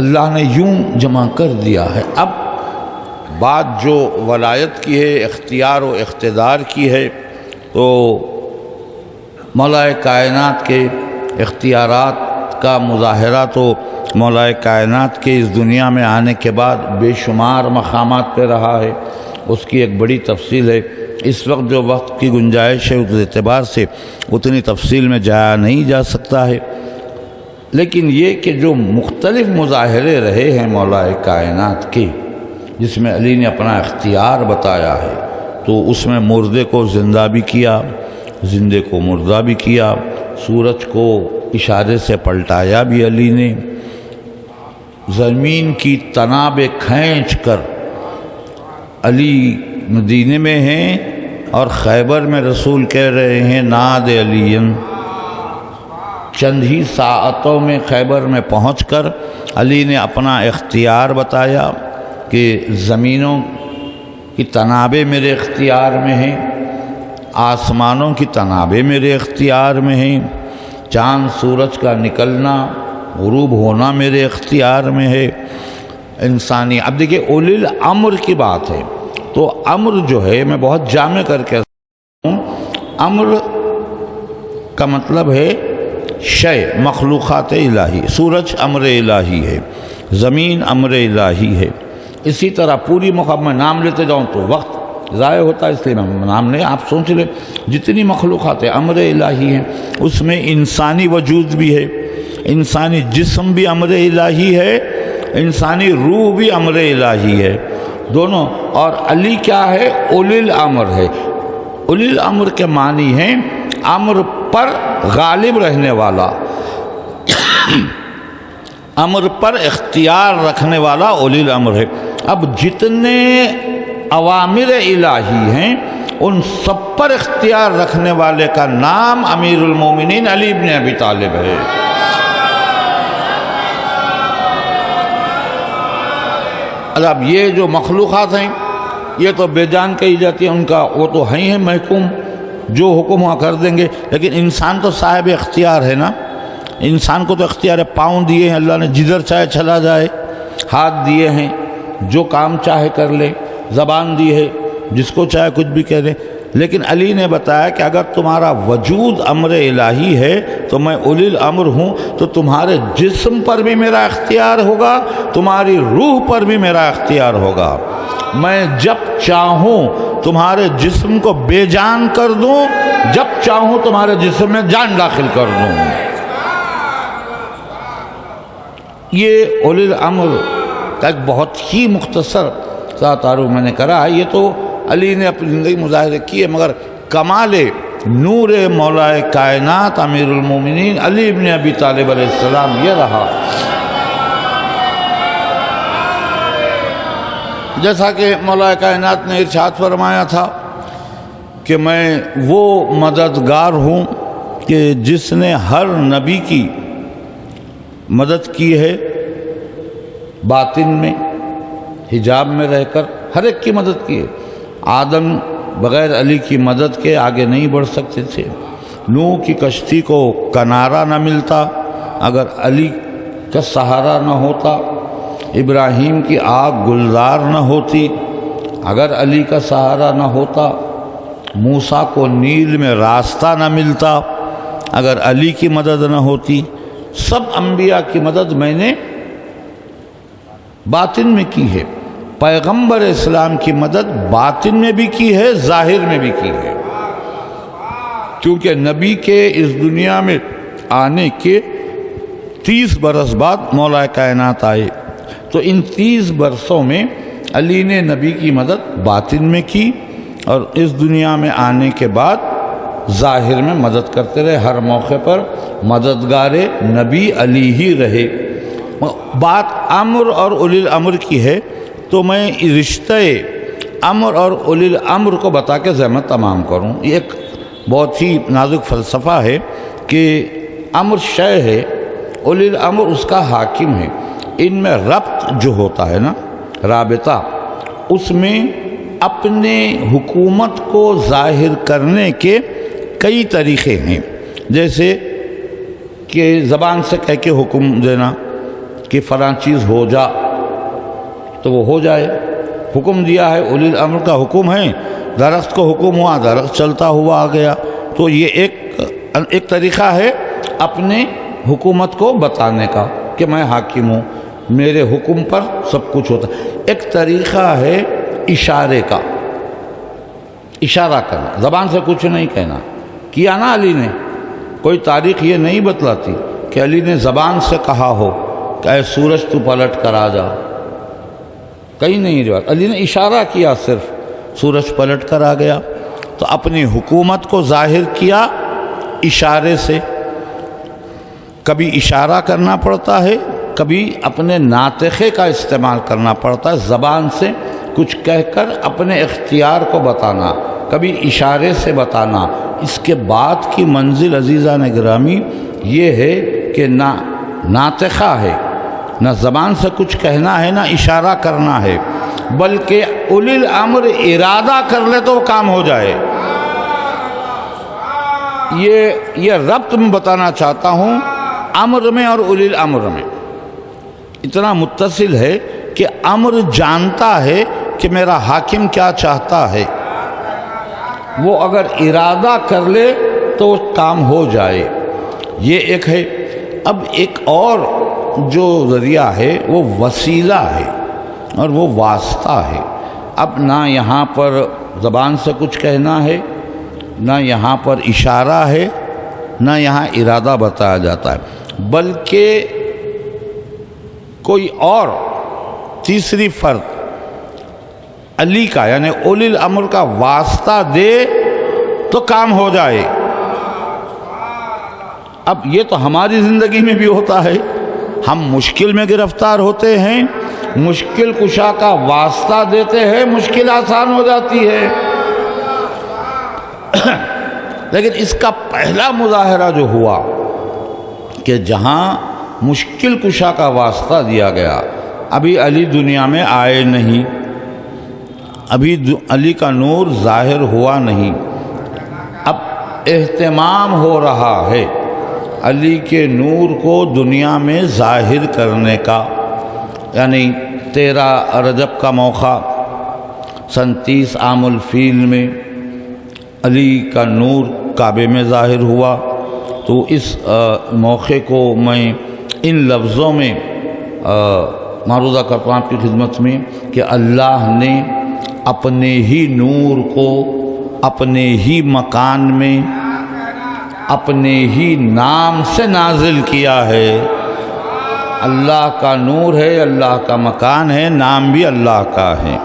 اللہ نے یوں جمع کر دیا ہے۔ اب بات جو ولایت کی ہے، اختیار و اقتدار کی ہے، تو مولا کائنات کے اختیارات کا مظاہرہ تو مولا کائنات کے اس دنیا میں آنے کے بعد بے شمار مقامات پہ رہا ہے، اس کی ایک بڑی تفصیل ہے، اس وقت جو وقت کی گنجائش ہے اس اعتبار سے اتنی تفصیل میں جایا نہیں جا سکتا ہے، لیکن یہ کہ جو مختلف مظاہرے رہے ہیں مولا کائنات کے، جس میں علی نے اپنا اختیار بتایا ہے، تو اس میں مردے کو زندہ بھی کیا، زندے کو مردہ بھی کیا، سورج کو اشارے سے پلٹایا بھی علی نے، زمین کی تنابیں کھینچ کر علی مدینے میں ہیں اور خیبر میں رسول کہہ رہے ہیں ناد علی، چند ہی ساعتوں میں خیبر میں پہنچ کر علی نے اپنا اختیار بتایا کہ زمینوں کی تنابیں میرے اختیار میں ہیں، آسمانوں کی تنابیں میرے اختیار میں ہیں، چاند سورج کا نکلنا غروب ہونا میرے اختیار میں ہے، انسانی۔ اب دیکھیں اولی الامر کی بات ہے، تو امر جو ہے میں بہت جامع کر کے ہوں، امر کا مطلب ہے شے، مخلوقات الہی، سورج امر الہی ہے، زمین امر الہی ہے، اسی طرح پوری میں نام لیتے جاؤں تو وقت ضائع ہوتا ہے، اس لیے میں نام لیں، آپ سوچ لیں جتنی مخلوقات امر الہی ہیں اس میں انسانی وجود بھی ہے، انسانی جسم بھی امر الہی ہے، انسانی روح بھی امر الہی ہے، دونوں۔ اور علی کیا ہے؟ اولی الامر ہے۔ اولی الامر کے معنی ہیں امر پر غالب رہنے والا، امر پر اختیار رکھنے والا اولی الامر ہے۔ اب جتنے اوامر الہی ہیں ان سب پر اختیار رکھنے والے کا نام امیر المومنین علی بن ابی طالب ہے۔ اب یہ جو مخلوقات ہیں یہ تو بے جان کہی جاتی ہیں، ان کا وہ تو ہیں محکوم، جو حکم ہوا کر دیں گے، لیکن انسان تو صاحب اختیار ہے نا۔ انسان کو تو اختیار ہے، پاؤں دیے ہیں اللہ نے، جدھر چاہے چلا جائے، ہاتھ دیے ہیں جو کام چاہے کر لے، زبان دی ہے جس کو چاہے کچھ بھی کہہ دے۔ لیکن علی نے بتایا کہ اگر تمہارا وجود امر الہی ہے تو میں اولی الامر ہوں، تو تمہارے جسم پر بھی میرا اختیار ہوگا، تمہاری روح پر بھی میرا اختیار ہوگا۔ میں جب چاہوں تمہارے جسم کو بے جان کر دوں، جب چاہوں تمہارے جسم میں جان داخل کر دوں۔ یہ اولی الامر کا ایک بہت ہی مختصر سا تعارف میں نے کرا ہے۔ یہ تو علی نے اپنی زندگی مظاہرے کی ہے، مگر کمال نور مولا کائنات امیر المومنین علی بن ابی طالب علیہ السلام یہ رہا۔ جیسا کہ مولا کائنات نے ارشاد فرمایا تھا کہ میں وہ مددگار ہوں کہ جس نے ہر نبی کی مدد کی ہے، باطن میں حجاب میں رہ کر ہر ایک کی مدد کی ہے۔ آدم بغیر علی کی مدد کے آگے نہیں بڑھ سکتے تھے۔ نوح کی کشتی کو کنارہ نہ ملتا اگر علی کا سہارا نہ ہوتا۔ ابراہیم کی آگ گلزار نہ ہوتی اگر علی کا سہارا نہ ہوتا۔ موسیٰ کو نیل میں راستہ نہ ملتا اگر علی کی مدد نہ ہوتی۔ سب انبیاء کی مدد میں نے باطن میں کی ہے۔ پیغمبر اسلام کی مدد باطن میں بھی کی ہے، ظاہر میں بھی کی ہے، کیونکہ نبی کے اس دنیا میں آنے کے 30 برس بعد مولا کائنات آئے، تو ان 30 برسوں میں علی نے نبی کی مدد باطن میں کی اور اس دنیا میں آنے کے بعد ظاہر میں مدد کرتے رہے۔ ہر موقع پر مددگار نبی علی ہی رہے۔ بات امر اور اولی الامر کی ہے تو میں رشتہ امر اور اولی الامر کو بتا کے زحمت تمام کروں۔ یہ ایک بہت ہی نازک فلسفہ ہے کہ امر شے ہے، اولی الامر اس کا حاکم ہے۔ ان میں ربط جو ہوتا ہے نا، رابطہ، اس میں اپنے حکومت کو ظاہر کرنے کے کئی طریقے ہیں، جیسے کہ زبان سے کہہ کے حکم دینا کہ فلاں چیز ہو جا تو وہ ہو جائے، حکم دیا ہے، اولی الامر کا حکم ہے، درخت کو حکم ہوا، درخت چلتا ہوا آ گیا، تو یہ ایک طریقہ ہے اپنے حکومت کو بتانے کا کہ میں حاکم ہوں، میرے حکم پر سب کچھ ہوتا ہے۔ ایک طریقہ ہے اشارے کا، اشارہ کرنا، زبان سے کچھ نہیں کہنا، کیا نا علی نے۔ کوئی تاریخ یہ نہیں بتلاتی کہ علی نے زبان سے کہا ہو کہ اے سورج تو پلٹ کر آ جا، کہیں نہیں روایت۔ علی نے اشارہ کیا، صرف سورج پلٹ کر آ گیا۔ تو اپنی حکومت کو ظاہر کیا اشارے سے۔ کبھی اشارہ کرنا پڑتا ہے، کبھی اپنے ناطقے کا استعمال کرنا پڑتا ہے، زبان سے کچھ کہہ کر اپنے اختیار کو بتانا، کبھی اشارے سے بتانا۔ اس کے بعد کی منزل عزیزان گرامی یہ ہے کہ نہ ناطقہ ہے، نہ زبان سے کچھ کہنا ہے، نہ اشارہ کرنا ہے، بلکہ اولی الامر ارادہ کر لے تو وہ کام ہو جائے۔ یہ ربط میں بتانا چاہتا ہوں، امر میں اور اولی الامر میں اتنا متصل ہے کہ امر جانتا ہے کہ میرا حاکم کیا چاہتا ہے، وہ اگر ارادہ کر لے تو وہ کام ہو جائے، یہ ایک ہے۔ اب ایک اور جو ذریعہ ہے وہ وسیلہ ہے اور وہ واسطہ ہے۔ اب نہ یہاں پر زبان سے کچھ کہنا ہے، نہ یہاں پر اشارہ ہے، نہ یہاں ارادہ بتایا جاتا ہے، بلکہ کوئی اور تیسری فرد علی کا یعنی اولی الامر کا واسطہ دے تو کام ہو جائے۔ اب یہ تو ہماری زندگی میں بھی ہوتا ہے ہم مشکل میں گرفتار ہوتے ہیں، مشکل کشا کا واسطہ دیتے ہیں، مشکل آسان ہو جاتی ہے۔ لیکن اس کا پہلا مظاہرہ جو ہوا کہ جہاں مشکل کشا کا واسطہ دیا گیا، ابھی علی دنیا میں آئے نہیں، ابھی علی کا نور ظاہر ہوا نہیں، اب اہتمام ہو رہا ہے علی کے نور کو دنیا میں ظاہر کرنے کا۔ یعنی 13 رجب کا موقع، 37 عام الفیل میں علی کا نور کعبے میں ظاہر ہوا، تو اس موقع کو میں ان لفظوں میں معروضہ کرتا ہوں آپ کی خدمت میں کہ اللہ نے اپنے ہی نور کو اپنے ہی مکان میں اپنے ہی نام سے نازل کیا ہے۔ اللہ کا نور ہے، اللہ کا مکان ہے، نام بھی اللہ کا ہے۔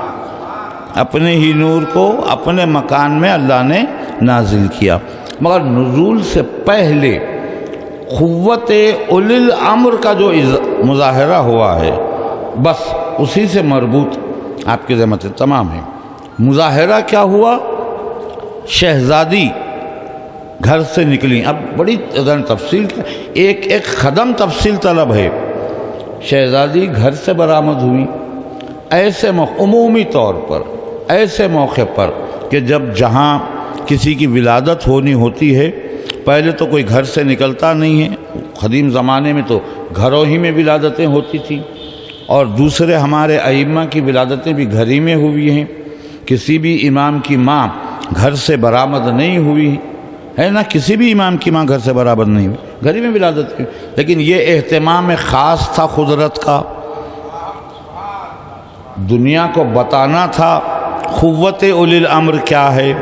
اپنے ہی نور کو اپنے مکان میں اللہ نے نازل کیا، مگر نزول سے پہلے قوت اولی الامر کا جو مظاہرہ ہوا ہے، بس اسی سے مربوط آپ کی رحمتیں تمام ہیں۔ مظاہرہ کیا ہوا؟ شہزادی گھر سے نکلی، اب بڑی تفصیل، ایک ایک قدم تفصیل طلب ہے۔ شہزادی گھر سے برآمد ہوئی ایسے عمومی طور پر ایسے موقع پر کہ جب جہاں کسی کی ولادت ہونی ہوتی ہے، پہلے تو کوئی گھر سے نکلتا نہیں ہے، قدیم زمانے میں تو گھروں ہی میں ولادتیں ہوتی تھیں، اور دوسرے ہمارے ائمہ کی ولادتیں بھی گھر ہی میں ہوئی ہیں، کسی بھی امام کی ماں گھر سے برآمد نہیں ہوئی ہے نا، کسی بھی امام کی ماں گھر سے برآمد نہیں ہوئی، گھر ہی میں ولادت کی۔ لیکن یہ اہتمام خاص تھا قدرت کا، دنیا کو بتانا تھا قوت اولی الامر کیا ہے۔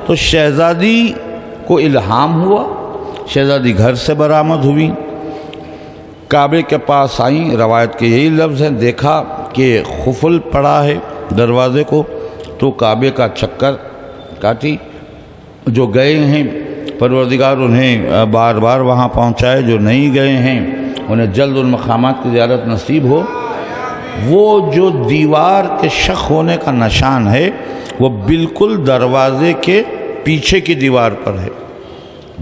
تو شہزادی کو الہام ہوا، شہزادی گھر سے برآمد ہوئی، کعبے کے پاس آئیں، روایت کے یہی لفظ ہیں، دیکھا کہ قفل پڑا ہے دروازے کو، تو کعبے کا چکر کاٹی، جو گئے ہیں پروردگار انہیں بار بار وہاں پہنچائے، جو نہیں گئے ہیں انہیں جلد ان مقامات کی زیارت نصیب ہو۔ وہ جو دیوار کے شق ہونے کا نشان ہے وہ بالکل دروازے کے پیچھے کی دیوار پر ہے،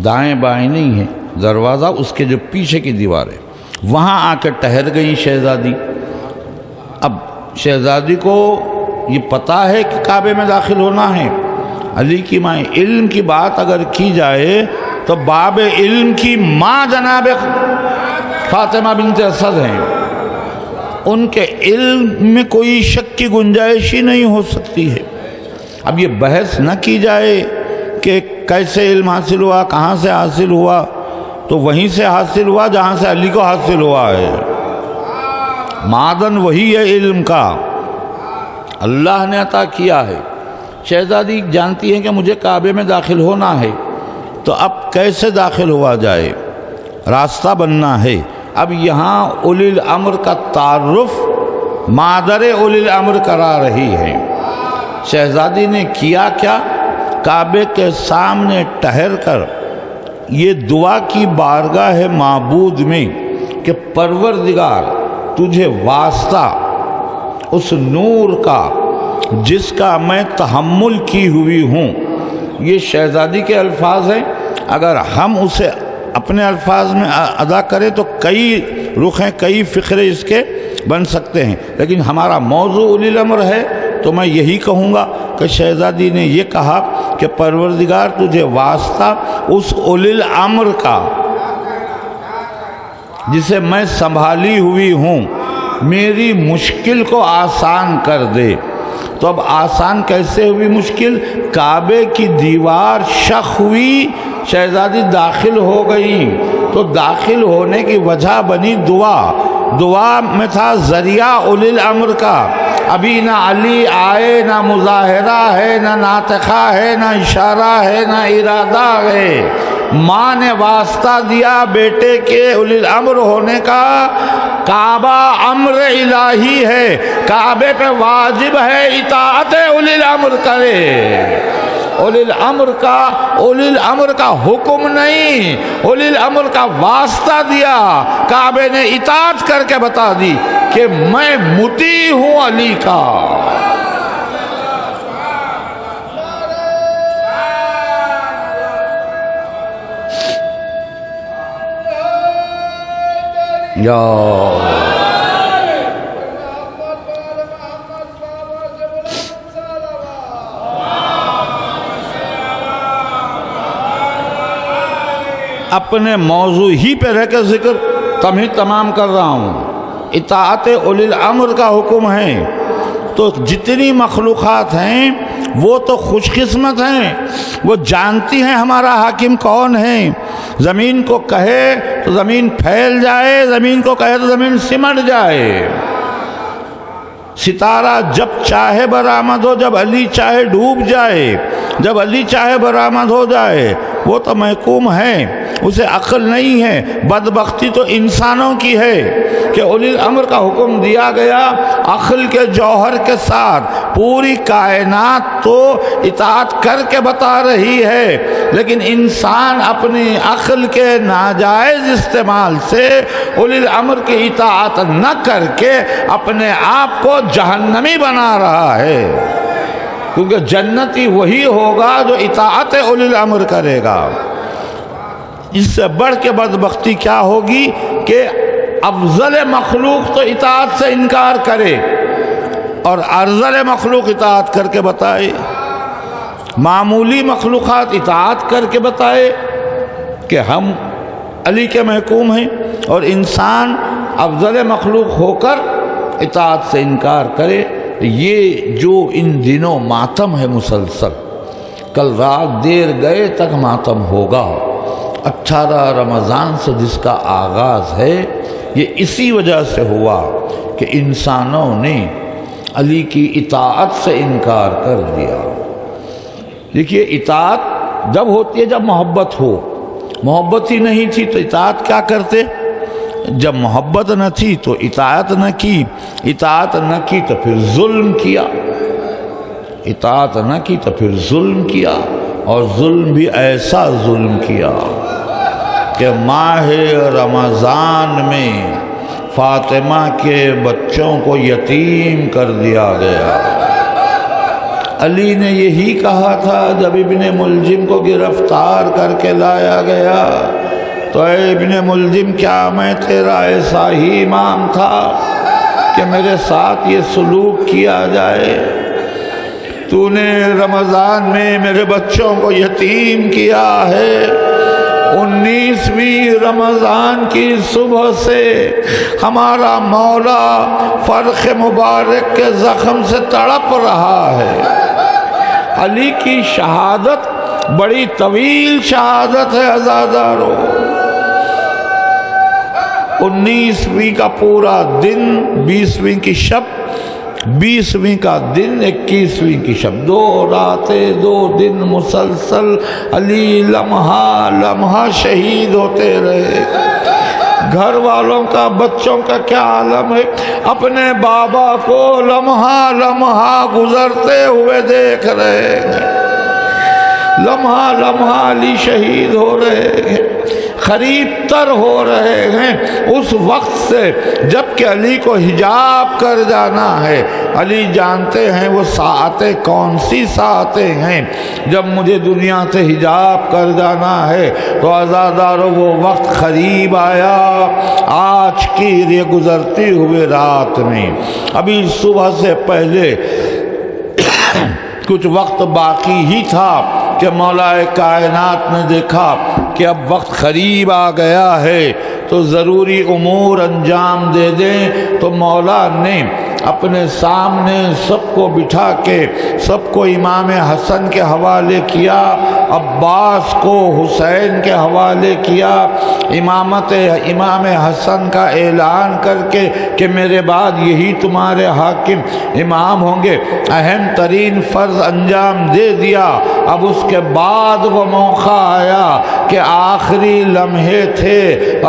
دائیں بائیں نہیں ہے، دروازہ اس کے جو پیچھے کی دیوار ہے، وہاں آ کے ٹھہر گئی شہزادی۔ اب شہزادی کو یہ پتہ ہے کہ کعبے میں داخل ہونا ہے، علی کی ماں، علم کی بات اگر کی جائے تو باب علم کی ماں جناب فاطمہ بنت اسد ہیں، ان کے علم میں کوئی شک کی گنجائش ہی نہیں ہو سکتی ہے۔ اب یہ بحث نہ کی جائے کہ کیسے علم حاصل ہوا، کہاں سے حاصل ہوا، تو وہیں سے حاصل ہوا جہاں سے علی کو حاصل ہوا ہے، معدن وہی ہے علم کا، اللہ نے عطا کیا ہے۔ شہزادی جانتی ہیں کہ مجھے کعبے میں داخل ہونا ہے، تو اب کیسے داخل ہوا جائے، راستہ بننا ہے۔ اب یہاں اولی الامر کا تعارف مادر اولی الامر کرا رہی ہے۔ شہزادی نے کیا کیا؟ کعبے کے سامنے ٹھہر کر یہ دعا کی بارگاہ ہے معبود میں کہ پروردگار تجھے واسطہ اس نور کا جس کا میں تحمل کی ہوئی ہوں، یہ شہزادی کے الفاظ ہیں، اگر ہم اسے اپنے الفاظ میں ادا کریں تو کئی رخیں، کئی فقرے اس کے بن سکتے ہیں، لیکن ہمارا موضوع اولی الامر ہے تو میں یہی کہوں گا کہ شہزادی نے یہ کہا کہ پروردگار تجھے واسطہ اس اولی الامر کا جسے میں سنبھالی ہوئی ہوں، میری مشکل کو آسان کر دے۔ تو اب آسان کیسے ہوئی مشکل؟ کعبے کی دیوار شق ہوئی، شہزادی داخل ہو گئی، تو داخل ہونے کی وجہ بنی دعا میں تھا ذریعہ اولی الامر کا۔ ابھی نہ علی آئے، نہ مظاہرہ ہے، نہ ناطقہ ہے، نہ اشارہ ہے، نہ ارادہ ہے، ماں نے واسطہ دیا بیٹے کے اولی الامر ہونے کا۔ کعبہ امر الہی ہے، کعبے پہ واجب ہے اطاعت اولی الامر کرے۔ اولی الامر کا حکم نہیں، اولی الامر کا واسطہ دیا۔ کعبے نے اطاعت کر کے بتا دی کہ میں مطیع ہوں علی کا۔ یا اپنے موضوع ہی پہ رہ کے ذکر تمام کر رہا ہوں۔ اطاعت اولی الامر کا حکم ہے تو جتنی مخلوقات ہیں وہ تو خوش قسمت ہیں، وہ جانتی ہیں ہمارا حاکم کون ہے۔ زمین کو کہے تو زمین پھیل جائے، زمین کو کہے تو زمین سمٹ جائے۔ ستارہ جب چاہے برآمد ہو، جب علی چاہے ڈوب جائے، جب علی چاہے برآمد ہو جائے، وہ تو محکوم ہے، اسے عقل نہیں ہے۔ بدبختی تو انسانوں کی ہے کہ اولی الامر کا حکم دیا گیا عقل کے جوہر کے ساتھ، پوری کائنات تو اطاعت کر کے بتا رہی ہے، لیکن انسان اپنی عقل کے ناجائز استعمال سے اولی الامر کی اطاعت نہ کر کے اپنے آپ کو جہنمی بنا رہا ہے، کیونکہ جنتی وہی ہوگا جو اطاعت اولی الامر کرے گا۔ اس سے بڑھ کے بدبختی کیا ہوگی کہ افضل مخلوق تو اطاعت سے انکار کرے اور ارذل مخلوق اطاعت کر کے بتائے، معمولی مخلوقات اطاعت کر کے بتائے کہ ہم علی کے محکوم ہیں، اور انسان افضل مخلوق ہو کر اطاعت سے انکار کرے۔ یہ جو ان دنوں ماتم ہے مسلسل، کل رات دیر گئے تک ماتم ہوگا۔ 18 رمضان سے جس کا آغاز ہے، یہ اسی وجہ سے ہوا کہ انسانوں نے علی کی اطاعت سے انکار کر دیا۔ دیکھیے، اطاعت جب ہوتی ہے جب محبت ہو، محبت ہی نہیں تھی تو اطاعت کیا کرتے؟ جب محبت نہ تھی تو اطاعت نہ کی، اطاعت نہ کی تو پھر ظلم کیا، اطاعت نہ کی تو پھر ظلم کیا، اور ظلم بھی ایسا ظلم کیا کہ ماہ رمضان میں فاطمہ کے بچوں کو یتیم کر دیا گیا۔ علی نے یہی کہا تھا جب ابن ملجم کو گرفتار کر کے لایا گیا، تو اے ابن ملجم، کیا میں تیرا ایسا ہی امام تھا کہ میرے ساتھ یہ سلوک کیا جائے؟ تو نے رمضان میں میرے بچوں کو یتیم کیا ہے۔ 19ویں رمضان کی صبح سے ہمارا مولا فرخ مبارک کے زخم سے تڑپ رہا ہے۔ علی کی شہادت بڑی طویل شہادت ہے عزادارو۔ 19ویں کا پورا دن، 20ویں کی شب، 20ویں کا دن، 21ویں کی شب، 2 راتیں 2 دن مسلسل علی لمحہ لمحہ شہید ہوتے رہے۔ گھر والوں کا، بچوں کا کیا عالم ہے، اپنے بابا کو لمحہ لمحہ گزرتے ہوئے دیکھ رہے ہیں، لمحہ لمحہ علی شہید ہو رہے ہیں، قریب تر ہو رہے ہیں اس وقت سے جب کہ علی کو حجاب کر جانا ہے۔ علی جانتے ہیں وہ ساعتیں کون سی ساعتیں ہیں، جب مجھے دنیا سے حجاب کر جانا ہے تو عزادارو وہ وقت قریب آیا۔ آج کی یہ گزرتی ہوئے رات میں، ابھی صبح سے پہلے کچھ وقت باقی ہی تھا کہ مولا کائنات نے دیکھا کہ اب وقت قریب آ گیا ہے تو ضروری امور انجام دے دیں، تو مولا نے اپنے سامنے سب کو بٹھا کے سب کو امام حسن کے حوالے کیا، عباس کو حسین کے حوالے کیا، امامت امام حسن کا اعلان کر کے کہ میرے بعد یہی تمہارے حاکم امام ہوں گے، اہم ترین فرض انجام دے دیا۔ اب اس کے بعد وہ موقع آیا کہ آخری لمحے تھے۔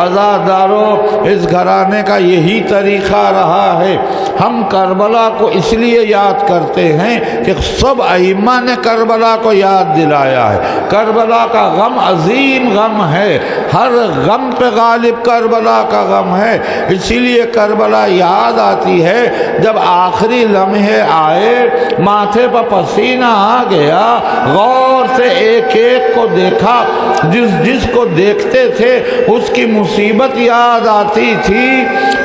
عزادارو، اس گھرانے کا یہی طریقہ رہا ہے۔ ہم کربلا کو اس لیے یاد کرتے ہیں کہ سب ائمہ نے کربلا کو یاد دلایا ہے۔ کربلا کا غم عظیم غم ہے، ہر غم پہ غالب کربلا کا غم ہے، اسی لیے کربلا یاد آتی ہے۔ جب آخری لمحے آئے، ماتھے پر پسینہ آ گیا، غور سے ایک ایک کو دیکھا، جس کو دیکھتے تھے اس کی مصیبت یاد آتی تھی۔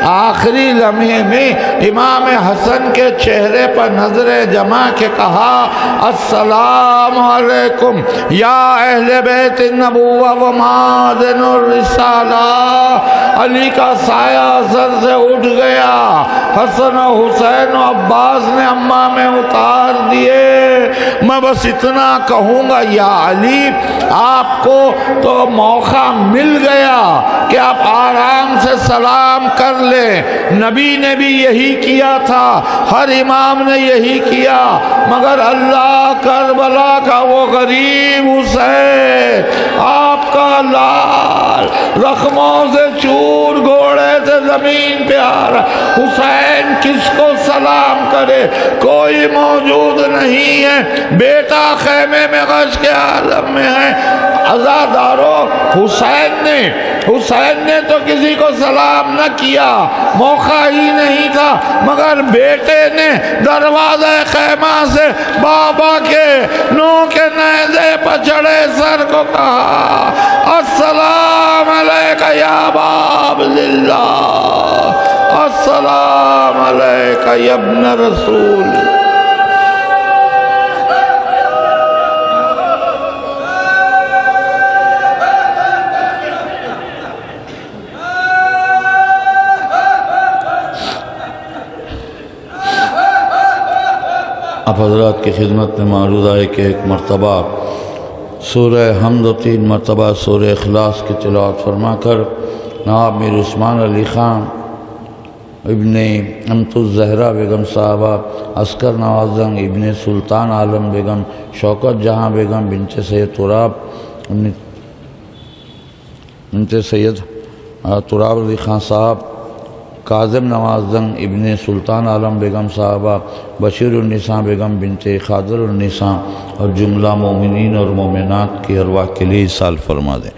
آخری لمحے میں امام حسن کے چہرے پر نظر جما کے کہا، السلام علیکم یا اہل بیت النبوہ و معادن الرسالہ۔ علی کا سایہ سر سے اٹھ گیا، حسن و حسین و عباس نے اماں میں اتار دیے۔ میں بس اتنا کہوں گا، یا علی، آپ کو تو موقع مل گیا کہ آپ آرام سے سلام کر لیں۔ نبی نے بھی یہی کیا تھا، ہر امام نے یہی کیا، مگر اللہ کربلا کا وہ غریب حسین، آپ کا لال، زخموں سے چور گھوڑے سے زمین پہ آ رہا، حسین کس کو سلام کرے؟ کوئی موجود نہیں ہے، بیٹا خیمے میں غش کے عالم میں ہے۔ عزادارو، حسین نے تو کسی کو سلام نہ کیا، موقع ہی نہیں تھا، مگر بیٹے نے دروازہ خیمہ سے بابا کے نو کے نیزے پر چڑھے سر کو کہا، السلام علیکہ یا باب اللہ، السلام علیکہ یا ابن رسول۔ آپ حضرات کی خدمت میں معروض ہے کہ ایک مرتبہ سورہ حمد و 3 مرتبہ سورہ اخلاص کی تلاوت فرما کر نواب میر عثمان علی خان ابن امت الزہرا بیگم صاحبہ، عسکر نوازنگ ابن سلطان عالم بیگم، شوکت جہاں بیگم بنت سید تراب، بنت سید تراب علی خان صاحب، کاظم نوازنگ ابن سلطان عالم بیگم صاحبہ، بشیر النساء بیگم بنت خادر النساء اور جملہ مومنین اور مومنات کی ارواح کے لیے اصال فرما دیں۔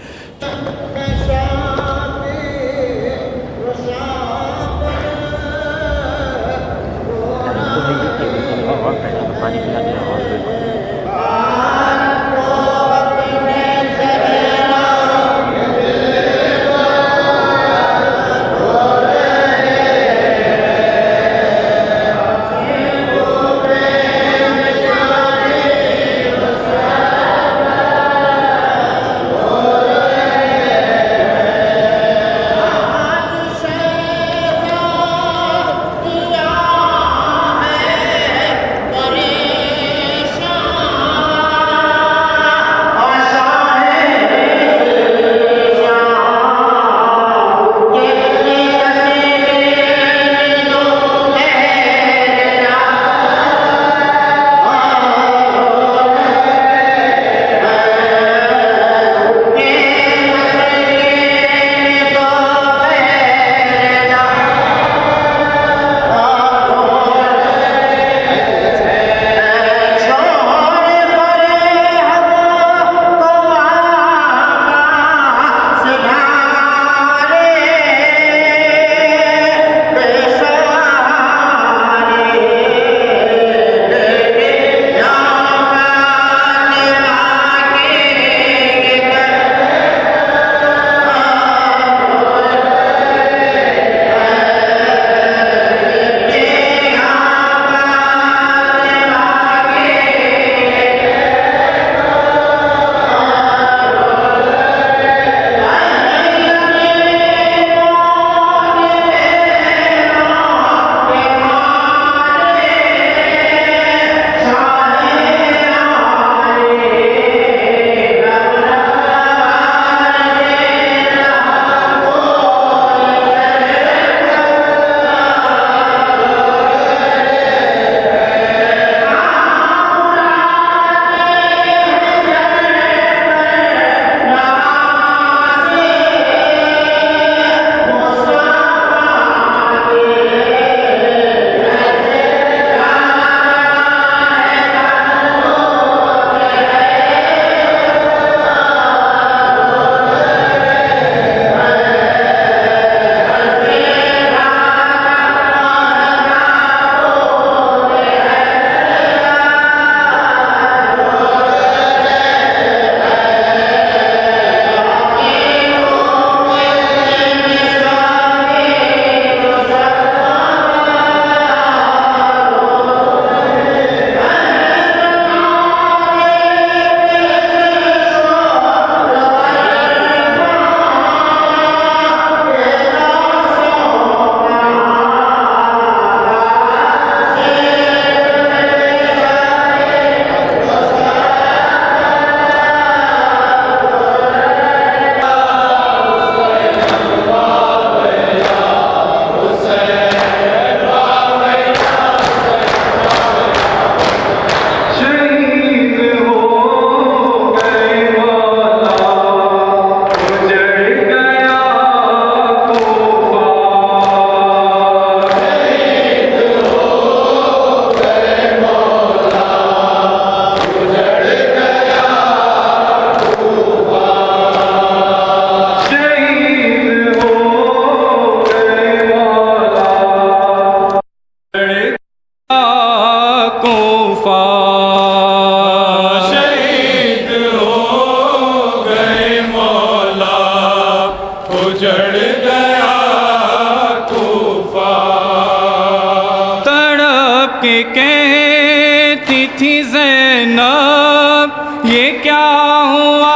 زینب یہ کیا ہوا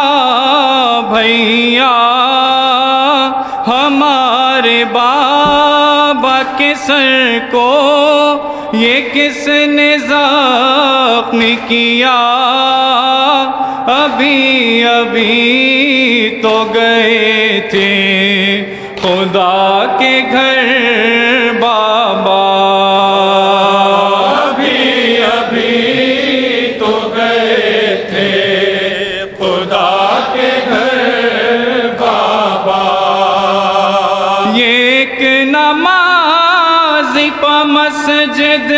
بھیا ہمارے بابا کے سر کو یہ کس نے زخم کیا ابھی ابھی تو گئے تھے خدا کے گھر بابا ابھی ابھی تو گئے تھے خدا کے گھر بابا یہ ایک نماز پا مسجد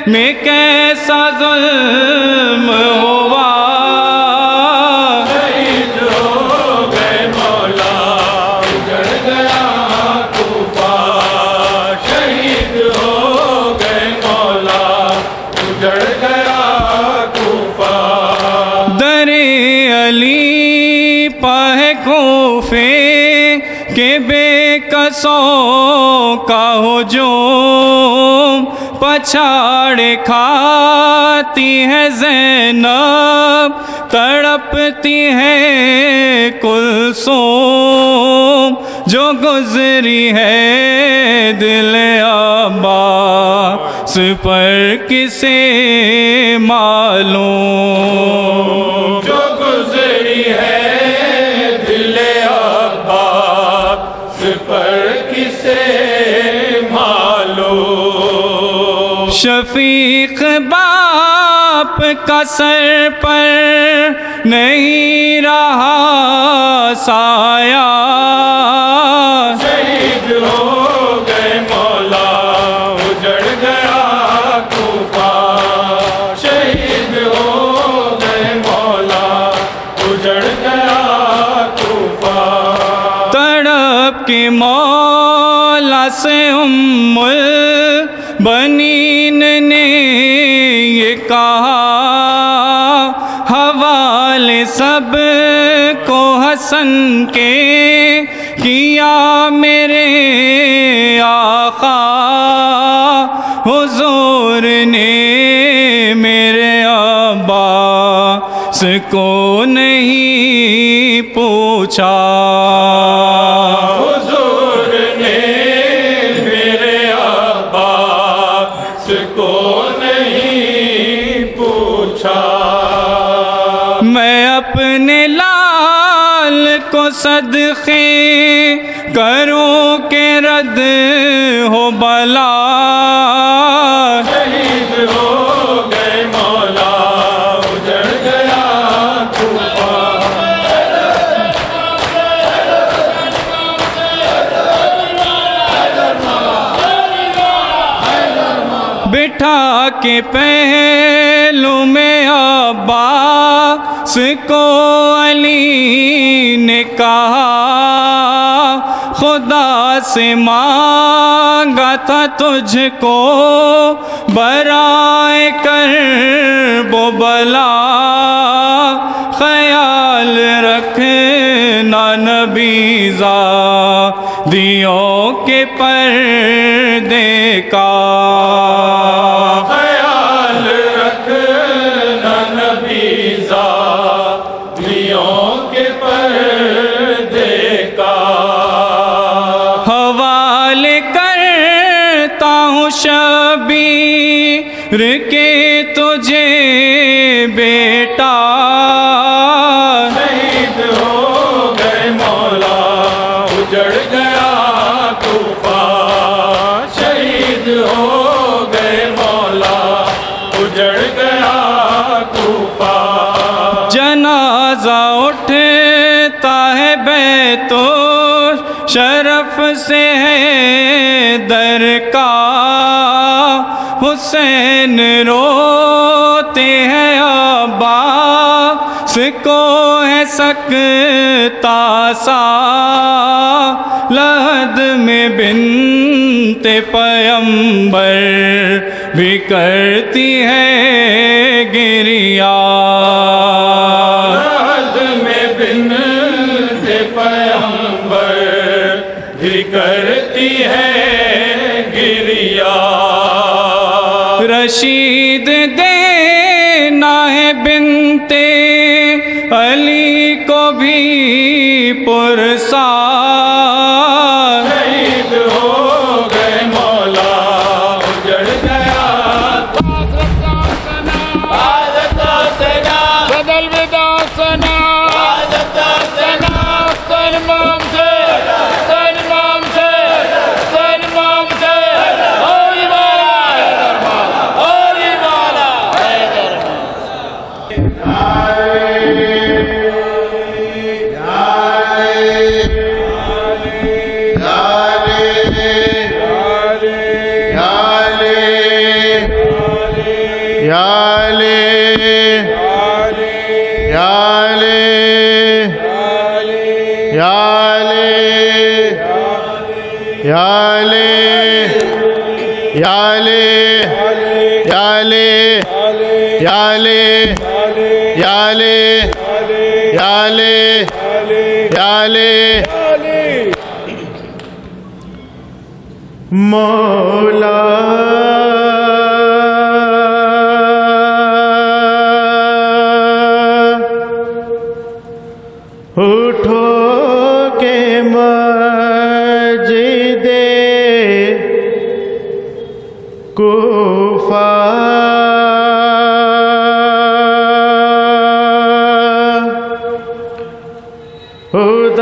میں کیسا ظلم ہوا شہید ہو گئے مولا اجڑ گیا کوفہ شہید ہو گئے مولا اجڑ گیا کوفہ در علی پہ کوفے کہ بے کسوں کا ہجوم پچھاڑ کھاتی ہے زینب تڑپتی ہے کلثوم جو گزری ہے دل عباس پر کسے معلوم جو گزری ہے دل عباس پر کسے معلوم شفیق باپ کا سر پر نہیں رہا سایہ شہید ہو گئے مولا اجڑ گیا کوفہ شہید ہو گئے مولا اجڑ گیا کوفہ تڑپ کے مولا سے ام البنین نے یہ کہا حوالے سب کو حسن کے کیا میرے آقا حضور نے میرے عباس کو نہیں پوچھا حضور نے میرے عباس کو نہیں پوچھا میں اپنے لال کو صدقے کروں کہ رد ہو بلا شہید ہو گئے مولا اجڑ گیا کوفہ بٹھا کے پہلو میں عباس کو علی نے کہا خدا سے مانگا تھا تجھ کو برائے کرب و بلا خیال رکھنا نبی زادیوں کے پردے کا خیال رکھنا نبی زادیوں کے پردے کا حوالے کرتا ہوں شبیر کے تجھے بیٹا شہید ہو گئے مولا اجڑ گیا کوفہ شہید ہو گئے مولا اجڑ گیا کوفہ جنازہ اٹھتا ہے بیت شرف سے ہے در کا حسین روتے ہیں عباس کو ہے سکتا سا لحد میں بنت پیمبر بھی کرتی ہے گریا لحد میں بنت پیمبر بھی کرتی ہے گریا رشید دینا ہے یا علی یا علی یا علی مولا اٹھو کے مسجد کوفہ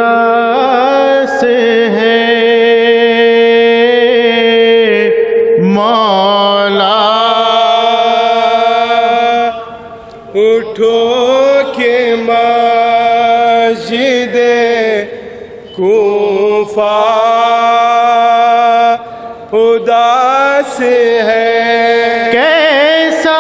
اداس ہے مولا اٹھو کے مسجد کوفہ اداس ہے کیسا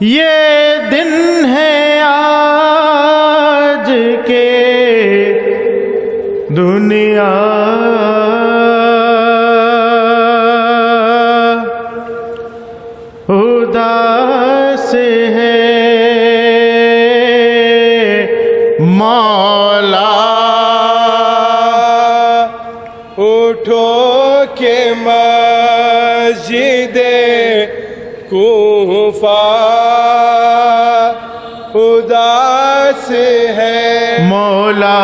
یہ دن ہے آج کے دنیا اداس ہے مولا اٹھو کے مسجد کوفہ اداس ہے مولا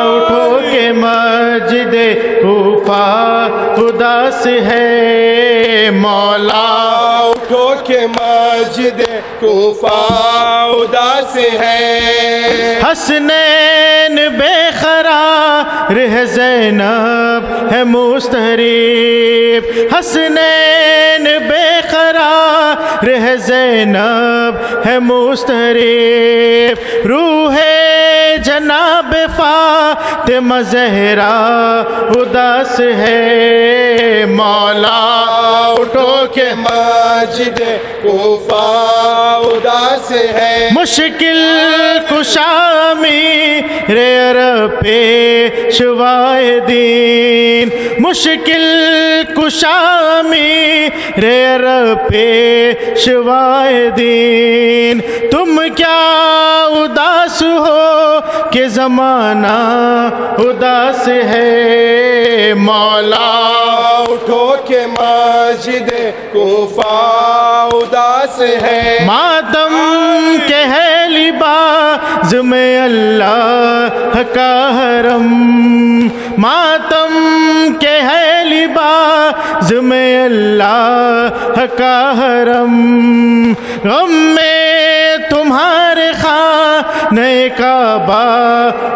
اٹھو کے مسجد کوفہ اداس ہے مولا اٹھو کے مسجد کوفہ اداس ہے حسنین بے قرار ہے زینب ہے مستریب حسنین بے قرار ہے زینب ہے مستریب روح جناب فاطمہ زہرا اداس ہے مولا اٹھو کے مسجد کوفہ اداس ہے مشکل کشامی رے عرب پیشوائے دین مشکل کشامی رے عرب پیشوائے دین تم کیا اداس ہو کہ زمانہ اداس ہے مولا اٹھو کے مسجد کوفہ اداس ہے ماتم کے ہے لباس میں اللہ کا حرم ماتم کے ہے لباس میں اللہ کا حرم غم میں تمہارے خانہ کعبہ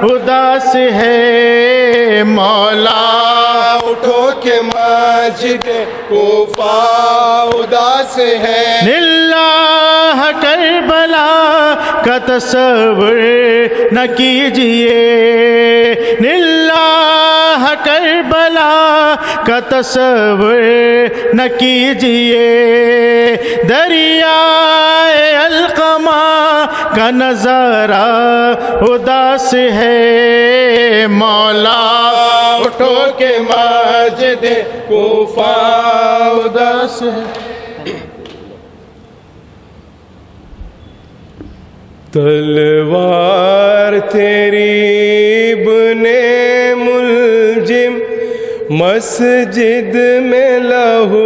اداس ہے مولا اٹھو کے مسجد کوفہ اداس ہے للہ کربلا کا تصور نہ کیجئے للہ کربلا کا تصور نہ کیجئے دریائے القما کا نظارہ اداس ہے مولا اٹھو کے مسجد کوفہ اداس ہے تلوار تیری ابن ملجم مسجد میں لہو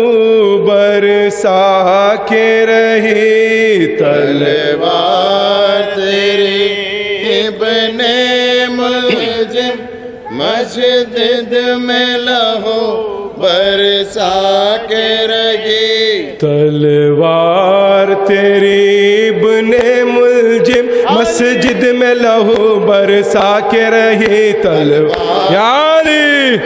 برسا کے رہی تلوار تیری ابن ملجم مسجد میں لہو برسا کے رہی تلوار تیری ابن ملجم مسجد میں لہو برسا کے رہی تلوار یا علی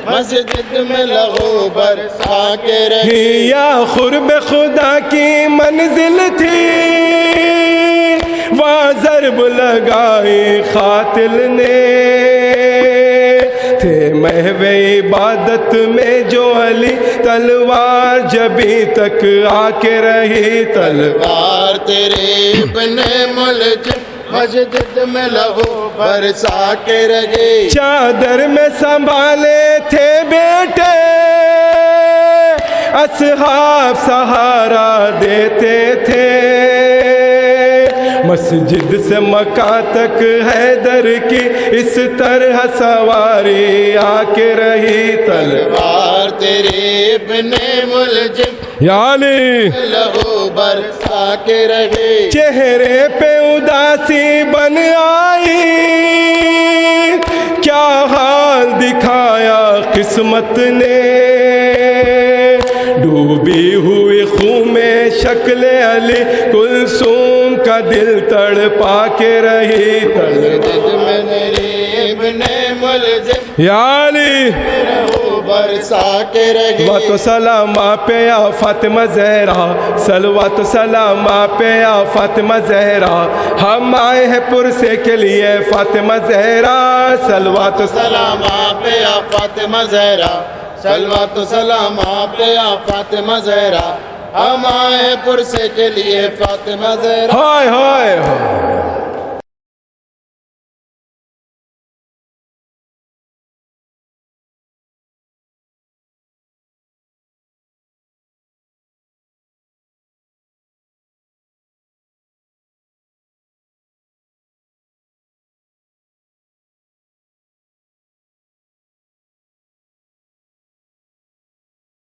مسجد میں لہو برسا کے رہی یا قرب خدا کی منزل تھی وہاں ضرب لگائی قاتل نے تھے محو عبادت میں جو علی تلوار جبھی تک آ کے رہی تلوار تیرے ابن ملجم مسجد میں لہو برسا کے رہی چادر میں سنبھالے تھے بے اصحاب سہارا دیتے تھے، مسجد سے مکہ تک حیدر کی اس طرح سواری آ کے رہی، تلوار تیری ابن ملجم یعنی لہو برسا کے رہے، چہرے پہ اداسی بن آئی، کیا حال دکھایا قسمت نے، ڈوبی ہوئی خون میں شکل علی کلثوم کا دل تڑپا کے رہی، مسجد میں میری ابن ملجم یعنی لہو برسا کے رہے، صلوات و سلام آپ پہ یا فاطمہ زہرا، صلوات و سلام آپ پہ یا فاطمہ زہرا، ہم آئے ہیں پرسے کے لیے فاطمہ زہرا، صلوات و سلام آپ یا فاطمہ زہرا، صلوات و سلام آپ یا فاطمہ زہرا، ہم آئے پرسے کے لیے فاطمہ زہرا۔ ہائے ہائے